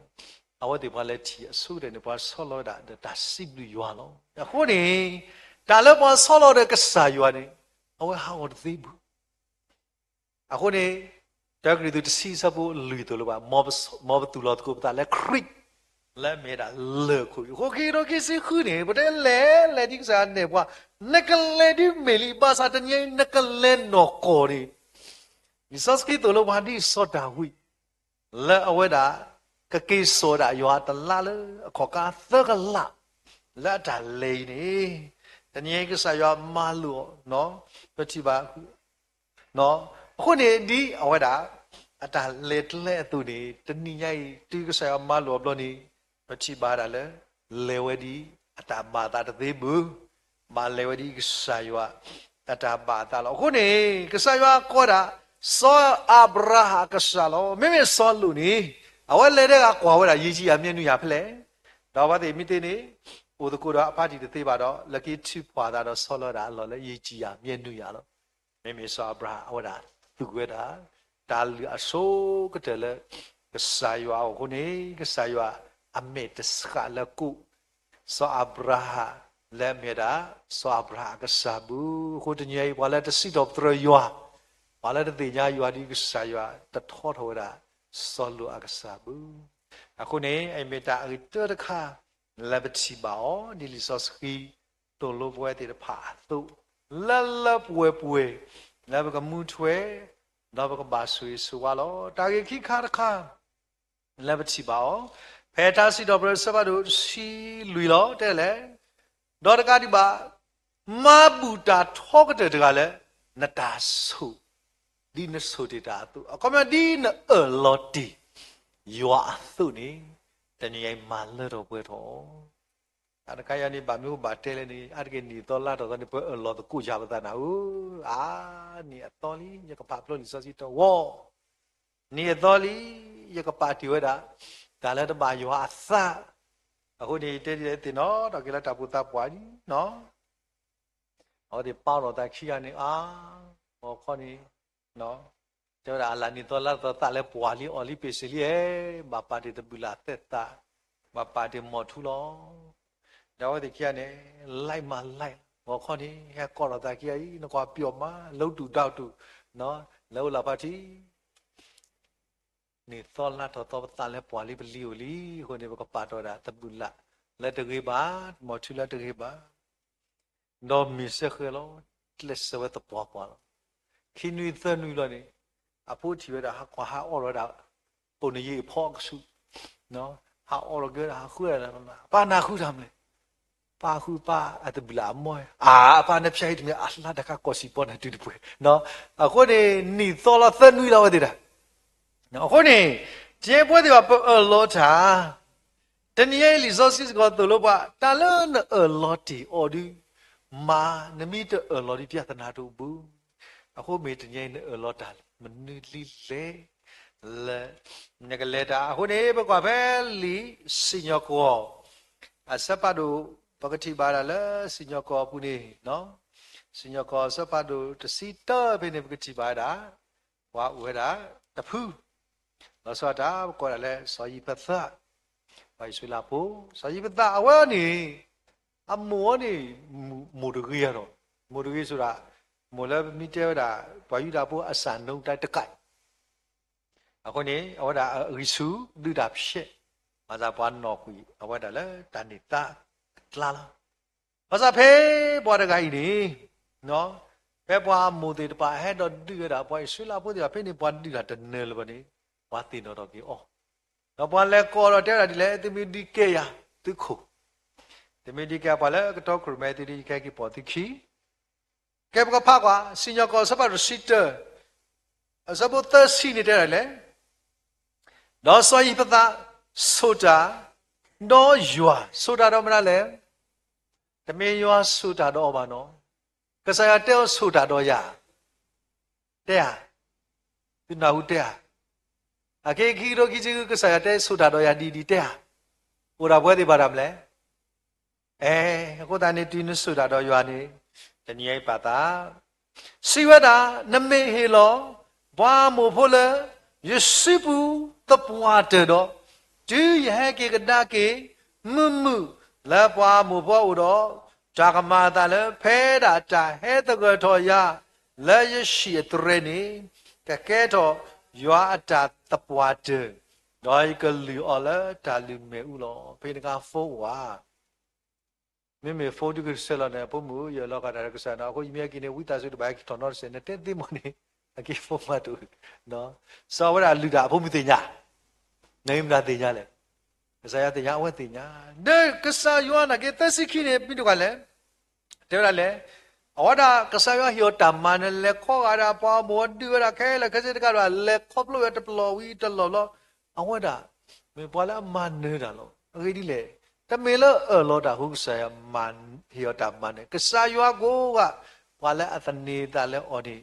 အဝတ်ဒီဘာလဲတီအဆူတယ်နေဘာဆော်လို့ဒါစိဘလူရွာလောအခုနေဒါလည်းဘာဆော်လို့တဲ့ကစားရွာနေအဝဲဟာဝတ်သေးဘူးအခုနေတက်ကရီသူတစီစဖို့လူတို့လို့ပါမောဘတူလို့ကိုပတာလဲခရစ်လဲမေတာလေခုခိုကီရိုကီစီခုနေဘတဲ့လဲဒီကစားနေကွာနကလေဒီမေလီပါစာတညနကလေနော်ကိုရီဒီစစကီတို့လို့ဘာဒီစောတာဝီလဲအဝဲတာကကေဆိုတာရွာတလာလေခေါကာသကလာလက်တာလေနေတညကစားရွာမလို့နော်ပတိပါနော်အခုနေဒီအဝဲတာအတာလေတလဲသူနေတနည်းရိုက်တီကစားမလို့ဘလို့နေပတိပါတာလေဝဒီအတာမာတာတသေးဘူးမာလေဝဒီကစားရွာအတာပါတာလို့အခုနေကစားရွာကောတာစောအဗရာဟာကစားလို့မိစောလူနေအဝဲလေတဲ့ကကွာဝဲတာရေးကြီးရမြင့်နုရဖလဲတော့ဘာတိမိသေးနေဥဒကူတော့အဖတိတသေးပါတော့လက်ကီချဖွာတာတော့ဆောလို့တာလော်လေရေးကြီးရမြင့်နုရလို့မိစောအဗရာအဝဲတာသူကွဲတာဒါလူအစိုးကတဲ့လေကစားရွာကိုနေကစားရွာအမေတစခလကုစောအဗရာလဲမေတာစောအဗရာကစားဘူးခုတညေဘာလဲတစီတော့တရရွာဘာလဲတဲ့ညာရွာဒီကစားရွာတထောထောတာစောလူအကစားဘူးအခုနေအမေတာအတရခါလဘတိပါအောဒီလီစောစခီ ตัวโลบวยตีผ่าตุละป่วยแล้วก็มูถวยแล้วก็บาสุยสุวาลอตาเกขี้คาร์คาแล้วก็ชิบาวเพทาสิดอบรสบาดูสีลุยลอเตเลยดอร์กาดิบามาบูตาทอกเตตกาเลนัตาสุดีนสุติตาตุก็มาดีนลอตียัวตุนี่แต่นี่ไอ้มาเลโรเปโตอันกายนี่บามิวบาเตเลนี่อันเกนี่ตอลาตอนนี้เปิดลอตกูจาบตานานี่ตอลียังกับปาพลลิซาซิโตวอนี่ตอลียังกับปาติวดาแต่แล้วบายัวซาအခုဒီတဲ့နော်တော့ကလာတပူတာပွားကြီးနော်ဟောဒီပေါတော့တခီရနေဟောခေါနေနော်ကျတော့အလာနီတော့လာတော့တလည်းပွားလီအော်လီပစ္စလီဘာပါတဲ့ဘူလာတက်တာဘာပါတဲ့မော်ထူလောတော့ဒီခီရနေလိုက်မလိုက်ဟောခေါနေဟဲ့ကောတော့တခီရကြီးနကွာပြော့မလှုပ်တူတောက်တူနော်လောလာပါတီนี่ตอนละตอตาเลปวาลิบลิโอลีคนนี้ก็ปาตอดาตะบุละละตะเกบาหมอชุละตะเกบาโนมิเซเคโลเลสเวตปวปวคินุยเตนุยลอนี่อพูทีเวดาฮะกว่าฮาออรดาปุนยีพอกสุเนาะฮาออรเกดาคุยอะไรมาปานาคุทำเลยปาคุปาอะตะบุละมอยปาเนพใช้ตมีอัลลาดะกะกอสิปอนะตุดิปุเนาะคนนี้นี่ตอละเตนุยลาวะติดาအခုနေကျေပွဲတွေပါလောတာတနည်း resources ကိုတို့လို့ပါတလုံးလောတီအော်ဒီမာနမီတလောတီပြဿနာတို့ဘူးအခုမေတနည်းလောတာမနူလီလေနကလေတာအခုနေဘကွာပဲလီစညကောအစပါတို့ပကတိပါလာစညကောပူနေနော်စညကောစပါတို့တစီတပဲနေပကတိပါတာဝါဝဲတာတဖူးလောစတာကိုရလဲစောယီပသဘိုင်ဆွေလာဖို့စောယီပသအဝဲနေအမောနေမူတကြီးရတော့မူတကြီးဆိုတာမောလမီတဲတာဘာယူတာဖို့အစံနှုံတိုက်တကိုက်အခုနေအဝဒါရီဆူလူတာဖြစ်ဘာသာပွားနော်ကွီအဝဒါလဲတန်နေတာလာလာဘာသာဖေးပွားတကိုက်နေနော်ဖဲပွားမူတေတပါဟဲ့တော့ဒီရတာပွားဆွေလာဖို့တဲ့ဖေးနေပွားဒီတာတနေလပါနေဝါတင်တော့ကြီးအော်တော့ဘာလဲကောတော့တဲ့ဒီလေတမီဒီကေယာသူခုတမီဒီကေပါလဲကတော့ခရမဲတီဒီကေကီပေါ်တိခီကေဘကဖာကွာစင်ယောကောစပါရစီတာစဘတ်သစီနေတဲ့လေတော့ဆိုယီပတာဆိုတာတော့ယွာဆိုတာတော့မလားလေတမင်ယွာဆိုတာတော့ဘာနော်ကစားရတဲ့ဆိုတာတော့ရတဲ့ဒီနာဟုတဲ့အကေခီရိုကီချီကဆာတဲ့ဆိုတာတော့ရဒီတဲ့ဟိုတာဘွဲတွေပါရမလဲအခုတန်းနေတီးနဆိုတာတော့ရွာနေတနည်းပါတာစီဝတာနမေဟေလောဘာမို့ဖို့လဲယစီပူတပွားတဲ့တော့ဒီရဲ့ကေကဒါကေမမှုလာပွားမို့ဖို့တော့ဂျာကမာတာလဲဖဲတာတာဟဲတကတော်ရလဲရရှိတရနေကဲတော့ရွာအတာတပွားတဲ့တော့ကလူအလာတာလူမဲဦးလောဖေးတကဖိုးဝါမေဖိုးဒီကဆလာနေပုံမူရလောကတာကဆနာကိုမြဲကိနေဝိတာစုတဘိုက်တော်တော်စနေတဲ့တိမနေအကေဖိုးမတူနော်စောဝရလူတာအဖို့မသိညာနေမလားသိညာလေကစားရသိညာအဝဲသိညာဒေကစားရွာနာကေတသိခိနေပြီးတော့ကလည်းတဲ့ရလေအဝဒါကစားရဟီယတမန်လေခေါ်ရတာပေါ်မောဒီရခဲလေခစစ်တကတော့လေခေါပလို့ရတပလောဝီတလောလောအဝဒါမေပေါ်လာမန်နေတာလောအခေဒီလေတမေလလောတာဟုတ်ဆာမန်ဟီယတမန်ကစားရွာကိုကဘာလဲအသနေတာလဲအော်ဒီ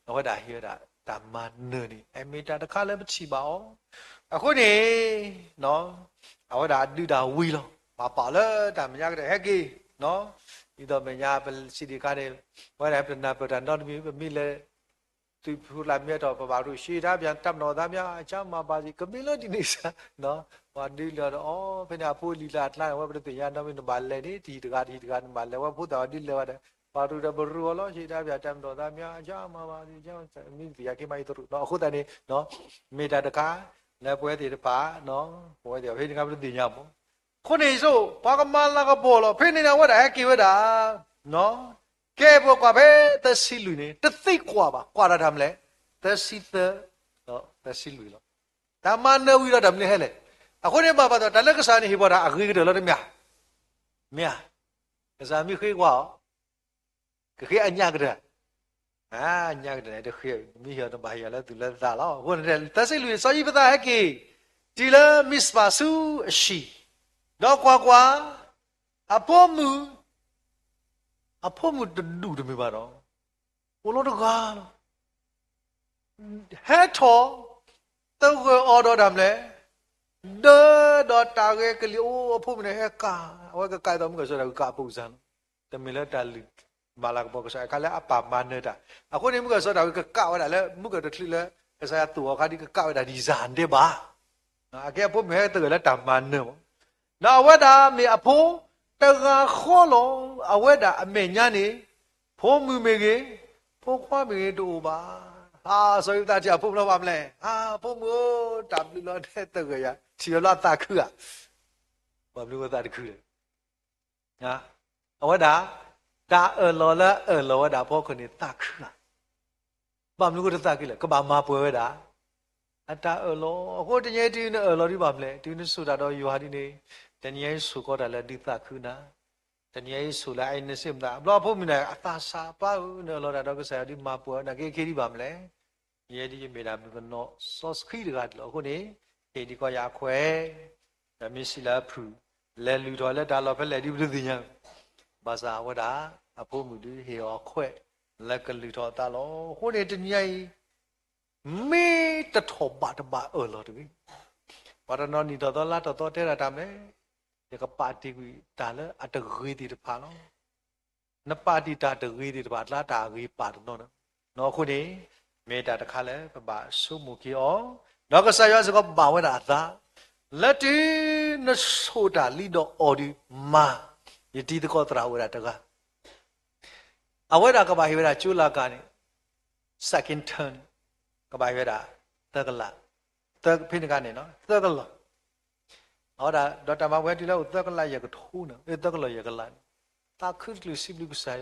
အဝဒါဟီယတာတမန်နေအမေတာတခါလည်းမချီပါအောင်အခုနေနော်အဝဒါဒူတာဝီလောဘာပါလဲတမရတဲ့ဟက်ကီနော်ဒီတော့မညာပစီဒီကားတဲ့ဝါရပနာပဒန်တော့မိလေသူဖူလာမြတ်တော့ဘာလို့ရှေ့သားပြန်တပ်တော်သားများအချမ်းမှာပါစီကမင်းလို့ဒီနေ့စားနော်ဘာဒီလာတော့ဖေနာဖိုးလီလာလှဝဲပတဲ့ရန်တော့မင်းဘာလဲဒီတကားမလဲဝဲဖို့တော်ဒီလဲဝဲဘာလို့တော့ဘရူလောရှေ့သားပြန်တပ်တော်သားများအချမ်းမှာပါစီကျောင်းမင်းဒီရကိမိုက်တော့အခုတည်းနော်မေတာတကားလက်ပွဲတွေတပါနော်ပွဲတွေဖေဒီကပတဲ့ညပေါ့ คนนี้สู้พากมาลากระโปรงเพ่นี่นะว่าแต่กี่ว่าด่าเนาะแกบอกว่าเพ่แต่สิลุยเนี่ยแต่ติกว่าปะกว่าเราทำเลยแต่สิเตอเนาะแต่สิลุยแล้วแต่มันเนื้อวิเราทำเนี่ยเลยอะคนนี้บ้าบ้าแต่เลิกสารนี่ฮิบว่าด่าอะไรกันเดี๋ยวเราเนี่ยเมียสามีคุยว่าก็คืออันยากเลยอันยากเลยเดี๋ยวคือมีเหตุบายแล้วตัวเล่นตาแล้วคนนี้แต่สิลุยสามีภาษากี่ทีละมิสปาสูชีดอกกว่าอภมุตดูดไม่บ้าหรอโอ้โหดอกาเฮทอตัวออดอดำเลยเด้อดอตาเกกลิโออภมุเนี่ยเฮกาว่าก็กายตัวมึงก็สุดแล้วก็ปูซันแต่ไม่เล่นตาลิมาลักบอกก็ใช่ก็แล้วอัปปามันเนี่ยด่าอะคนนี้มึงก็สุดแล้วก็ก้าวได้แล้วมึงก็จะคลิเลยก็ใช่ตัวเขาที่ก็ก้าวได้ดีจานเด้บ้าอะแกพวกมึงให้ตัวแล้วตามมันเนี่ยนาเวดามีอภูตะกาข้อลงอเวดาอเมญญานีพวกมือเมเกพวกความเมเกดูบ้าสวยตาเจ้าพวกเราบ้าเลยพวกมือดับลิลอเดตเกยเชียร์ลาตาคือบ้าลิลอตาคือนะอเวดาตาลอละลอวดาพวกคนนี้ตาคือบ้าลิลอตาคือเลยก็บ้ามาป่วยเวดาอัตตาลอโคตรเนี่ยที่นี่ลอที่บ้าเลยที่นี่สุดาดอยู่หาที่นี่แต่เนี่ยสุก็ได้แล้วดีตาคือนะแต่เนี่ยสุละไอ้เนี่ยเสียมตาบล้อพวกมันเนี่ยอัตตาซาป้าเนี่ยลอดาดก็ใส่ที่มาป่วยนะแค่ที่บ้าเลยเนี่ยที่ไม่ได้มันก็นอสอสขี้ดีกันแล้วคนนี้เฮดีก็อยากแขวแต่ไม่สิลาพูเล่นลุยถอยเล่นดาลอเพื่อเล่นที่บริษัทยังภาษาวดาพวกมันดูเฮียแขวเล่นกันลุยถอยตาลอคนนี้จะเนี่ยไม่ตะทบบาตบาลอดวิปารณอนิตตอลาตตอเทระทำเลยเด็กปาติกุตาละอัตเกยติพาลนปาติตาตเกยติพาลาตาเกยปาตนอเนาะคนนี้เมตตาตะคาเลยปะบาสุมุขีอ๋อนอกสายสก็บ่าวดาตาละตินโซดาลิดออดิมายติตก็ตราวดาตกะอเวดากบะเฮเวดาจุลากานิ second turn กบายเวดาตะกละตะพินกันเนี่ยเนาะตะกละเอาดาดอตมาเวทีแล้วตะกละอยากทูเนาะตะกละอยากละตาคือลิสิบลิกุสาย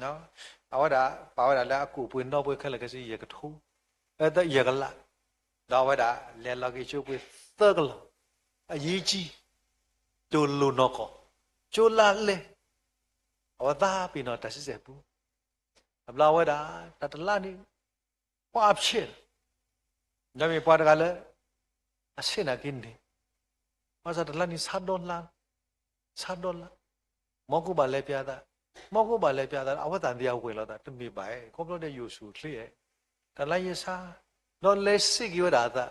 เนาะเอาดาป่าวดาแล้วกูปืนนอกปืนแค่ละก็สิอยากทูตะอยากละดาวดาเลลกิจูปืนตะกละอยีจีโจลุนอกโจลาเลเอาดาปีนอตัดสิเสบุอับลาวดาตัดละนี่ว่าอับเชื่อจะมีปอดกันเลยอาศัยนักกินดีว่าจะตัดละนี่$1มอกูบาเลปียดามอกูบาเลปียดาเอาไว้ตันเดียวคุยแล้วแต่ต้องมีใบครบแล้วได้อยู่สูตรเลยแต่ละยี่ซ่าเราเลสิกิวดาตา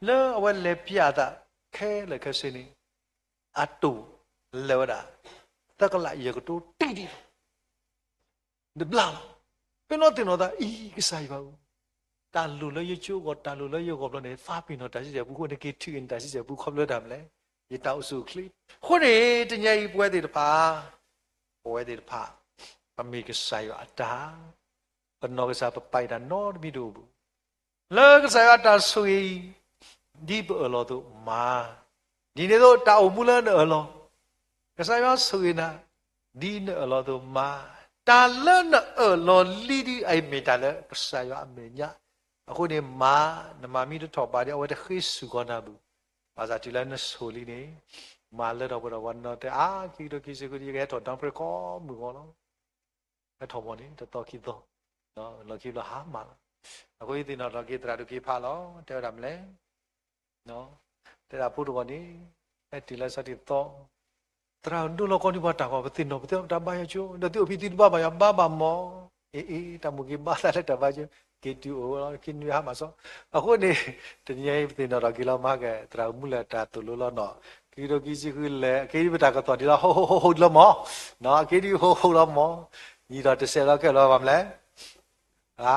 เล่เอาไว้เลปียดาแค่เลยแค่สิ่งนี้อัตตุเลวดาแต่ก็ละยังก็ตัวตีดีเดือบล้างเป็นโนติโนดาอีกสายบ้าตาลุเลยยูก็ตาลุเลยยูก็แล้วเนี่ยฟ้าปีนอแต่ที่จะบุคคลที่ที่อินแต่ที่จะบุคคลเลยทำเลยยี่ตาอุสุคลิปคนนี้จะยังป่วยติดผ้าปมีก็ใส่อัตตาปนนอกสาปไปด้านนอร์มิดูบุเลิกใส่อัตตาสุยดีเบอร์ลอตุมาดีเนี่ยตัวตาอุมุลน์เออลอก็ใส่ว่าสุยนะดีเนี่ยเออลอตุมาตาเล่นเออลอลีดีไอเมตาเลก็ใส่ว่าเมญะအခုနေမာနမမီတော့ပါတဲ့ဝတ်ခိစုကောနာဘူးဘာသာတိလနဆိုလီနေမာလဲတော့ဘောဝန်တော့အာကီတော့ကိစကူဒီကတော့တောင်ပရကောမှုကောနော်အထောပေါ်နေတော့ကိတော့နော်လောကိလဟာမာအခုဒီနော်လောကိတရာတို့ကိဖာလောတဲ့ရမလဲနော်တဲ့ရပုဒ်ကောနေအဲ့ဒီလက်စတိတော့တရာဒုလောကောဒီဘာတာကောပတိနော်ပတိတဘာယချိုဒတိအဖိတိဘာဘာယဘာဘာမောအေးတမကိဘာလာတဲ့ဘာချိုကေတူအိုကိနွေဟာမဆောအခုနေတညိပတင်တော့ကီလိုမကတရာမူလာတာတူလို့နော်ကီရိုကီစီခုလေကေဒီပတာကတော့ဒီလားဟုတ်လို့မောနော်ကေဒီဟုတ်လို့မောညီတော့တစ်ဆယ်တော့ကဲလို့ပါမလဲဟာ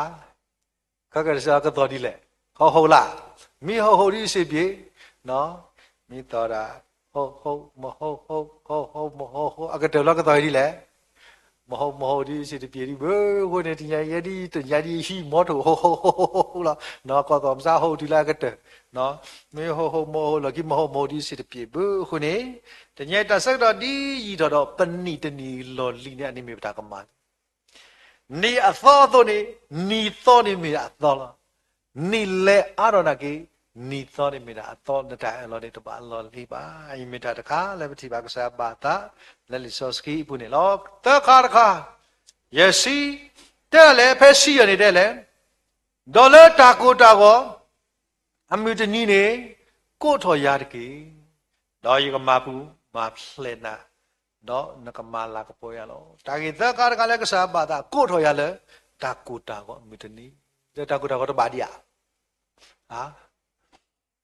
ကကရစားကတော့ဒီလေဟုတ်လားမိဟုတ်ဒီစီပြေနော်မိတော်တာဟုတ်မဟုတ်အကတော်တော့ကတော့ဒီလေမ မဟုတ်ဒီစီတပြေဒီဘကိုနေတညာရဒီတညာဒီဟီမော်တိုဟိုလာနော်ကောမစားဟုတ်ဒီလာကတဲ့နော်မေဟိုမောလကီမဟုတ်ဒီစီတပြေဘခုနေတညာတဆက်တော့ဒီရီတော့ပဏိတနီလော်လီနေအနိမေပတာကမနီအသောတော့နီသောနေမိအသောလားနီလေအရောနာကေနီသောနေမိတာအသောနတိုင်အလောနေတပါလောလီပါအမိတာတခါလည်းပတိပါကစားပါတာလက်လီစောစကီပုန်လောတခါတခါယစီတဲ့လေဖဲစီရနေတဲ့လေဒေါ်လာတာကိုအမြတနီနေကိုထော်ရတကေတော့ယကမပူမဖလက်နာတော့နကမလာကပေါ်ရလောတာကေတခါတခါလည်းကစားပါတာကိုထော်ရလေတာကိုအမြတနီတာကိုတော့ဘာဒီယာဟာ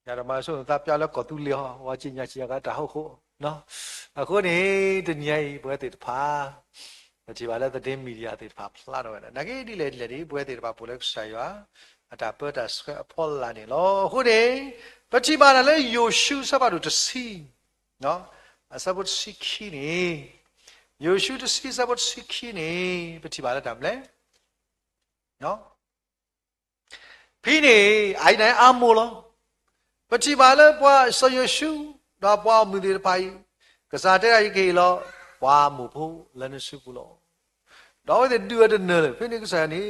ရမဆိုတာပြလည်းကောတူလျောဝါချင်းညာချီကတာဟုတ်နော်အခုနေတညိဘွဲတေတဖာဒီပါလေတဲ့မီဒီယာတေတဖာဖလာတော့နာကေဒီလေဒီဘွဲတေတဖာပိုလက်ဆိုင်ရွာအတာပတ်တာစအဖော်လာနေလောခုနေပတိပါလေယိုရှုစပါတို့တစီနော်အစဘတ်စီခီနေယိုရှုတစီစဘတ်စီခီနေပတိပါလေတမ်လေနော်ဖိနေအိုင်နိုင်အမိုးလောပတိပါလေပွားဆယရှုတော့ပွားမှုတွေဖိုင်ကစားတဲ့အိကေလောပွားမှုဖို့လည်းနစုဘူးလောတော့တဲ့တူတဲ့နယ်ဖိနေကစားနေ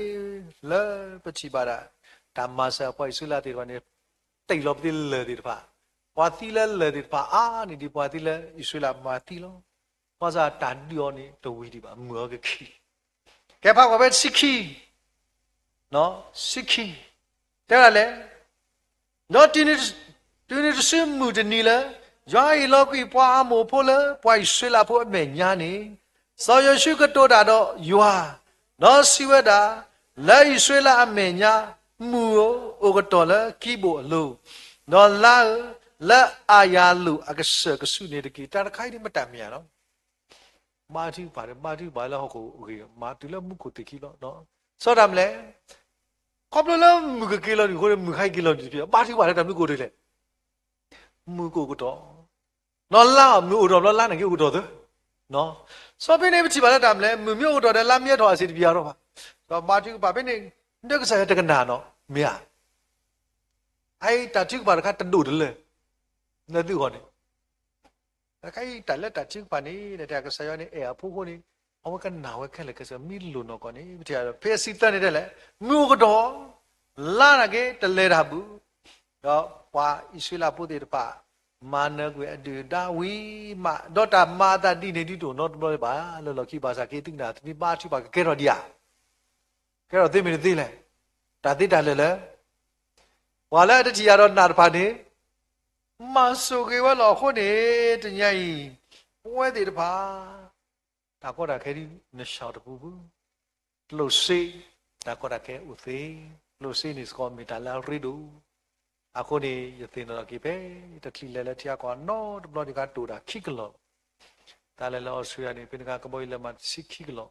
လဲပတိပါတာဓမ္မဆာပွားဆုလာတဲ့ဘာနေတိတ်လောပတိလေတဲ့ဖာပွားတိလဲလေတဲ့ဖာအာနေဒီပွားတိလဲဆုလာမာတိလောပွားစားတန်ဒီယောနေတဝီဒီပါမောကခီကဲဖာကပဲစိခီနော်စိခီတဲ့လေနော်တင်းစမှုတနီလဲယာယီလောကီပွားမို့ဖို့လဲပွားဆွေလာဖို့အမေညာနေစောရရှိကတော့တာတော့ယွာနော်စီဝတာလဲဆွေလာအမေညာမူအိုကတော့လဲကိဘိုအလို့နော်လာအာယာလူအကဆကဆုနေတကီတာခိုင်ဒီမတမ်းမြနော်မာတီပါလဲဟုတ်ကိုโอเคမာတီလဲမှုကိုတကီလို့နော်စောတယ်မလဲခေါပလလဲမှုကကီလို့ဒီကိုမှုခိုင်ကီလို့ဒီပြမာတီပါလဲတမှုကိုတည်းလေမှုကိုကတော့နော်လာမြို့တော်လာနေကိုတော်တယ်နော်စောပင်းနေမချပါလားတမ်းလဲမြို့တော်တယ်လာမြတ်တော်အစီတပြားတော့ပါတော့မာတိကပါပင်းနေတက်ကစားတကနာနော်မရအဲ့တတိကပါကတဒုတယ်လေနေသူဟောနေခိုင်တလက်တတိကပါနေတဲ့တက်ကစားရနေအဖိုးခိုးနေအဝကနာဝဲခက်လေကစားမီလိုနော်ကောနေပြရဖေစီတနေတဲ့လေမြို့ကတော့လာနာကေတလဲတာဘူးတော့ပွားဣဆွေလာပုတေတပါမာနကွေအတူဒါဝီမဒေါတာမာတာတိနေတိတို့နော်ဘလို့ပါလောခိပါစာကေတိနာတိပါတိပါကဲတော့ဒီယာကဲတော့သိမသိလဲဒါသိတာလဲလဲဝါလာတတိယတော့နာတဖာနေမဆုကေဝလောခုနေတညကြီးပွဲတေတဖာဒါကောတာခဲဒီနရှောက်တပူဘူးလို့စေဒါကောတာခဲဥသေးလို့စေနေစကောမီတာလာရီဒူအခုနေရတဲ့တော့ကိပဲတတိလဲတရကောနော်ဘလောဒီကတူတာခိကလောဒါလည်းလောဆွေရနေပင်ကကဘိုလမစိခိကလော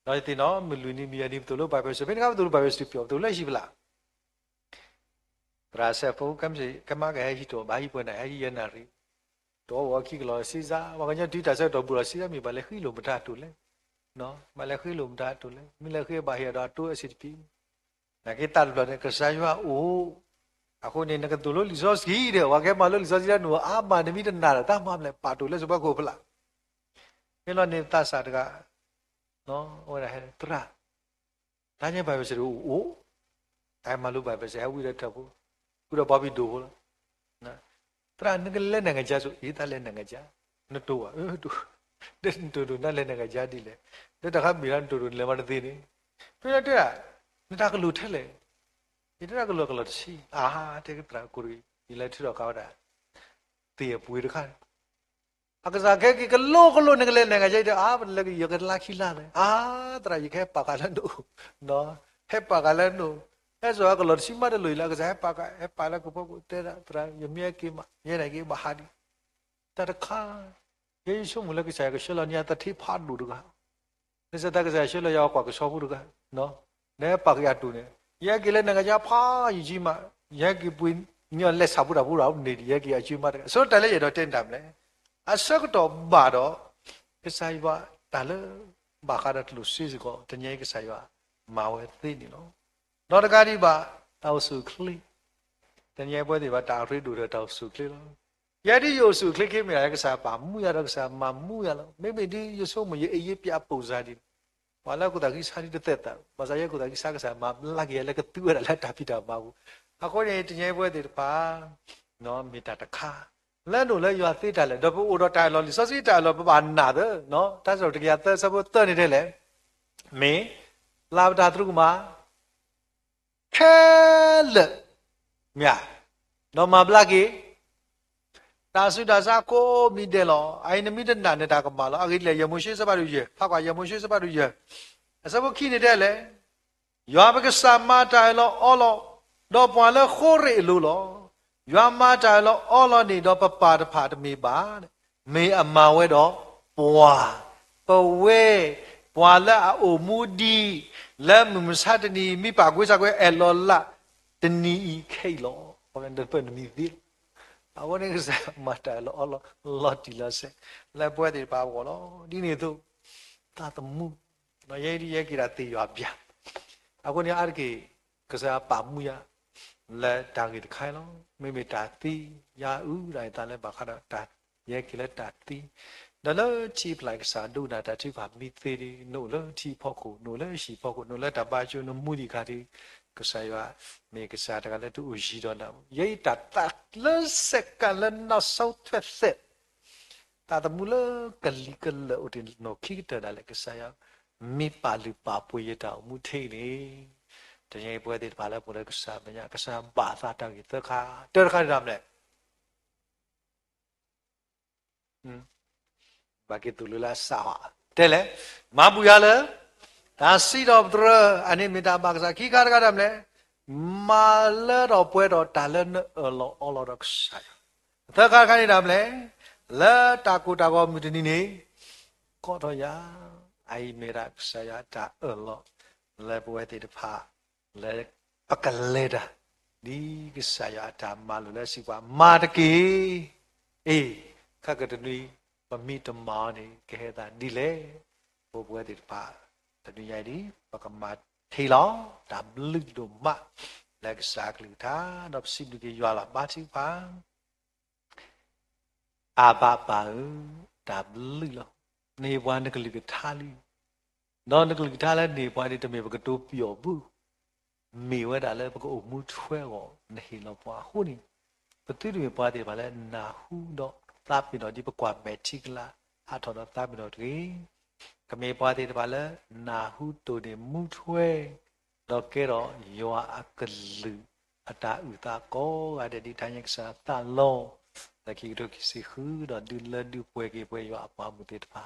တော့တင်တော့မလူနီမီယာဒီတို့လို့ဘိုင်ဘယ်စပင်ကတို့ဘိုင်ဘယ်စပြောတို့လည်းရှိပလားပရာဆက်ဖို့ကမ်းစီကမကဲဟီတော့ဘာဟီပွင့်နိုင်ဟီရနာရီတော့ဝခိကလောစီစာဘာကညဒီတဆက်တော့ဘူးစီရမီဘာလဲခိလိုမတာတူလဲနော်မလဲခိလိုမတာတူလဲမလဲခိဘာဟီတော့တူအစီပီဒါကေတာဘလနဲ့ကစားရွာအိုးအခုနေကတူလို့လီဆော့စကီတဲ့ဝါကဲမလို့လီဆော့စကီနော်အာမနမီတနာတာမှမလဲပါတူလဲဆိုဘကိုဖလားဘယ်လိုနေတာစားတကနော်ဟိုရဟဲ့တရာဒါညဘိုင်ဘယ်စရူအိုးတိုင်မလို့ဘိုင်ဘယ်စရဝီရထဘူးခုတော့ဘာပြီးဒိုဟုတ်လားနော်တရာငကလဲငကကြဆိုရေးသားလဲငကကြနတိုးอ่ะတူတူနဲ့လဲငကကြဒီလေတခါမီရန်တူလဲမတည်နေပြရတဲ့နတာကလူထက်လေဒီတရကလောကလောစီအာတဲ့ကတရာကိုရီဒီလက်ထတော့ကောက်တာတည်ပွေတခါအကစားခဲကလောနေကလေးနေကကြိုက်တယ်အာဘလကရကလာခိလာတယ်အာတရာရခဲပါကလန်တို့နော်ဟဲပါကလန်တို့အဲဆိုကလောစီမတယ်လို့လာကစားပါကဟဲပါလာကပုတ်တဲ့တရာရမြဲကိမရဲနေကိမဟာဒီတရခါယေရှုမလကစားကရှလညာတတိဖာဒူတကနေစတကစားရှလရောက်ကွာကဆောဘူးတကနော်နဲပါကရတူနေရဲကိလည်းငကကြဖာယူကြီးမရဲကိပွင်းညလက်စားဘူးတာဘူးတော့နေရဲကိအကျွေးမတယ်ဆိုတော့တယ်လေရတော့တင်တယ်မလဲအစကတော့ဘာတော့ကစားပါတာလေ ဘာခါတလူစီစကောတညဲကစားရွာမာဝဲသိနေနော်တော့တကားဒီပါတောက်စုခလိတညဲပွဲတွေပါတာရိတူတဲ့တောက်စုခလိလို့ယတိယိုစုခလိခိမြရကစားပါမှုရတော့ကစားမမှုရလို့မိမိဒီယဆုမရေအေးပြပုံစားဒီဘာလာကိုတကိစားဒီတက်တာဘာသာရဲ့ကိုတကိစားကစားမလာကြီးလည်းကတူရလက်တာဖြစ်တာမဟုတ်အခုနေတညဲပွဲတွေပါနော်မေတ္တာတခါလဲလို့လဲရွာသိတယ်လေတော့ဘိုးတော်တိုင်လော်လီစောစီတိုင်လော်ပပနာတယ်နော်ဒါဆိုတကယ်သက်စဖို့တက်နေတယ်လေမင်းလာတာသူကမှာခဲလက်မြနော်မဘလာကေတာဆုဒါစာကိုမိတယ်လောအိုင်နမိတဲ့နာနေတာကမလောအကိလေရမရှိစပါရရဖကွာရမရှိစပါရရအစဘခိနေတယ်လေရွာဘကစမတိုင်လောအော်လောတော့ပွာလဲခိုးရလို့လောရွာမတိုင်လောအော်လောနေတော့ပပတဖာတမေပါတဲ့မေအမဝဲတော့ပွာပဝဲပွာလက်အိုမူဒီလက်မစတ်နီမိပါကွေးစားကွေးအလောလာတနီခိလောဘာလဲတဲ့ပနမီဒီအဝနေကစားမတိုင်လောအော်လောတီလာစေလက်ပွဲတွေပါဘောလောဒီနေသူတာတမှုမရဲဒီရဲကြတာတေရွာပြအခုနေအားကေကစားပါမှုရလက်တာကြီးတခိုင်လောမိမိတာတီရာဥတိုင်းတာလည်းဘာခါတာရဲကလေးတာတီဒါလည်းချီပလိုက်စားဒုနာတာတိပါမိသေးဒီနို့လည်းချီဖို့ကိုနို့လည်းရှိဖို့ကိုနို့လည်းတပါကျွနမှုဒီခါဒီကစားရမေကစားတကလည်းသူ့ရှိတော့လာရိတ်တာလည်းစက်ကလည်းနောက်ဆောက်ထွက်ဆက်တာတမူလကလီကလဥတင်နိုခိတဒါလည်းကစားရမိပါလူပါပွေရတာမှုထိနေတကယ်ပွဲတွေပါလဲပေါ်လဲကစားမညာကစားပါသာတောက်ရသခါတော်ခါရမ်းလဲဘာကတူလူလာစာတဲလေမပူရလဲဒါစီတော့ဒရအနေမီတာပါကစားခိကာရကရမ်းလဲမာလဲတော့ပွဲတော့တာလဲလောအော်လောတော့စားသခါခါရမ်းလဲလဲတာကိုတာကောမီတနီနေကောတော့ရအိုင်မေရာဆရာတာလောလဲပွဲတွေတဖာလဲပကလေတာဒီကဆရာတာမလို့လဲစီကွာမာတကေအေးခက်ကတနွေပမိတမာနေကဲတာဒီလေဘောပွဲတွေတဖာတနွေရိုက်ဒီပကမထေလောဒါဘလူတို့မလက်ကစားကလူတာတော့စီလူကြီးရွာလာပါစီပါအာဘပါဒါဘလူလောနေဘွားနကလူကထားလီနော်နကလူကထားလဲနေဘွားဒီတမေဘကတိုးပြောဘူးမေဝဒါလဲဘကအုံမှုထွဲကောနေလောဘွားဟိုနေပတိတွေဘွားတွေဗာလဲနာဟုတော့သပ်ပြီးတော့ဒီဘကွာမက်ချီကလာအထော်တော့သပ်ပြီးတော့ဒီကမေဘွားတွေဗာလဲနာဟုတိုနေမှုထွဲတော့ကဲတော့ယောအကလူအတာဥတာကောရတဲ့ဒီတိုင်းကစားတလုံးတကီတို့ကိစီခူတော့ဒူလဒူပွဲကေပွဲယောအပွားမှုတေတပါ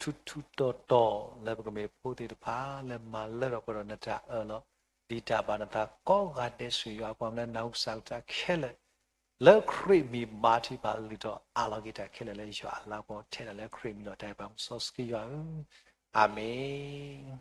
ထုထုတော်လဲပကမေဖို့တေတပါလဲမလဲတော့ကတော့နတာလောဒီတာပါနတာကောကတဲ့ဆွေယောအပွားမလဲနောက်ဆောက်တာခဲလဲလဲခရိမီမာတီပါလီတော့အလောဂီတာခဲလဲယောအလာပေါ်ထဲလဲခရိမီတော့တိုင်ပမ်ဆော့စကီယောအာမင်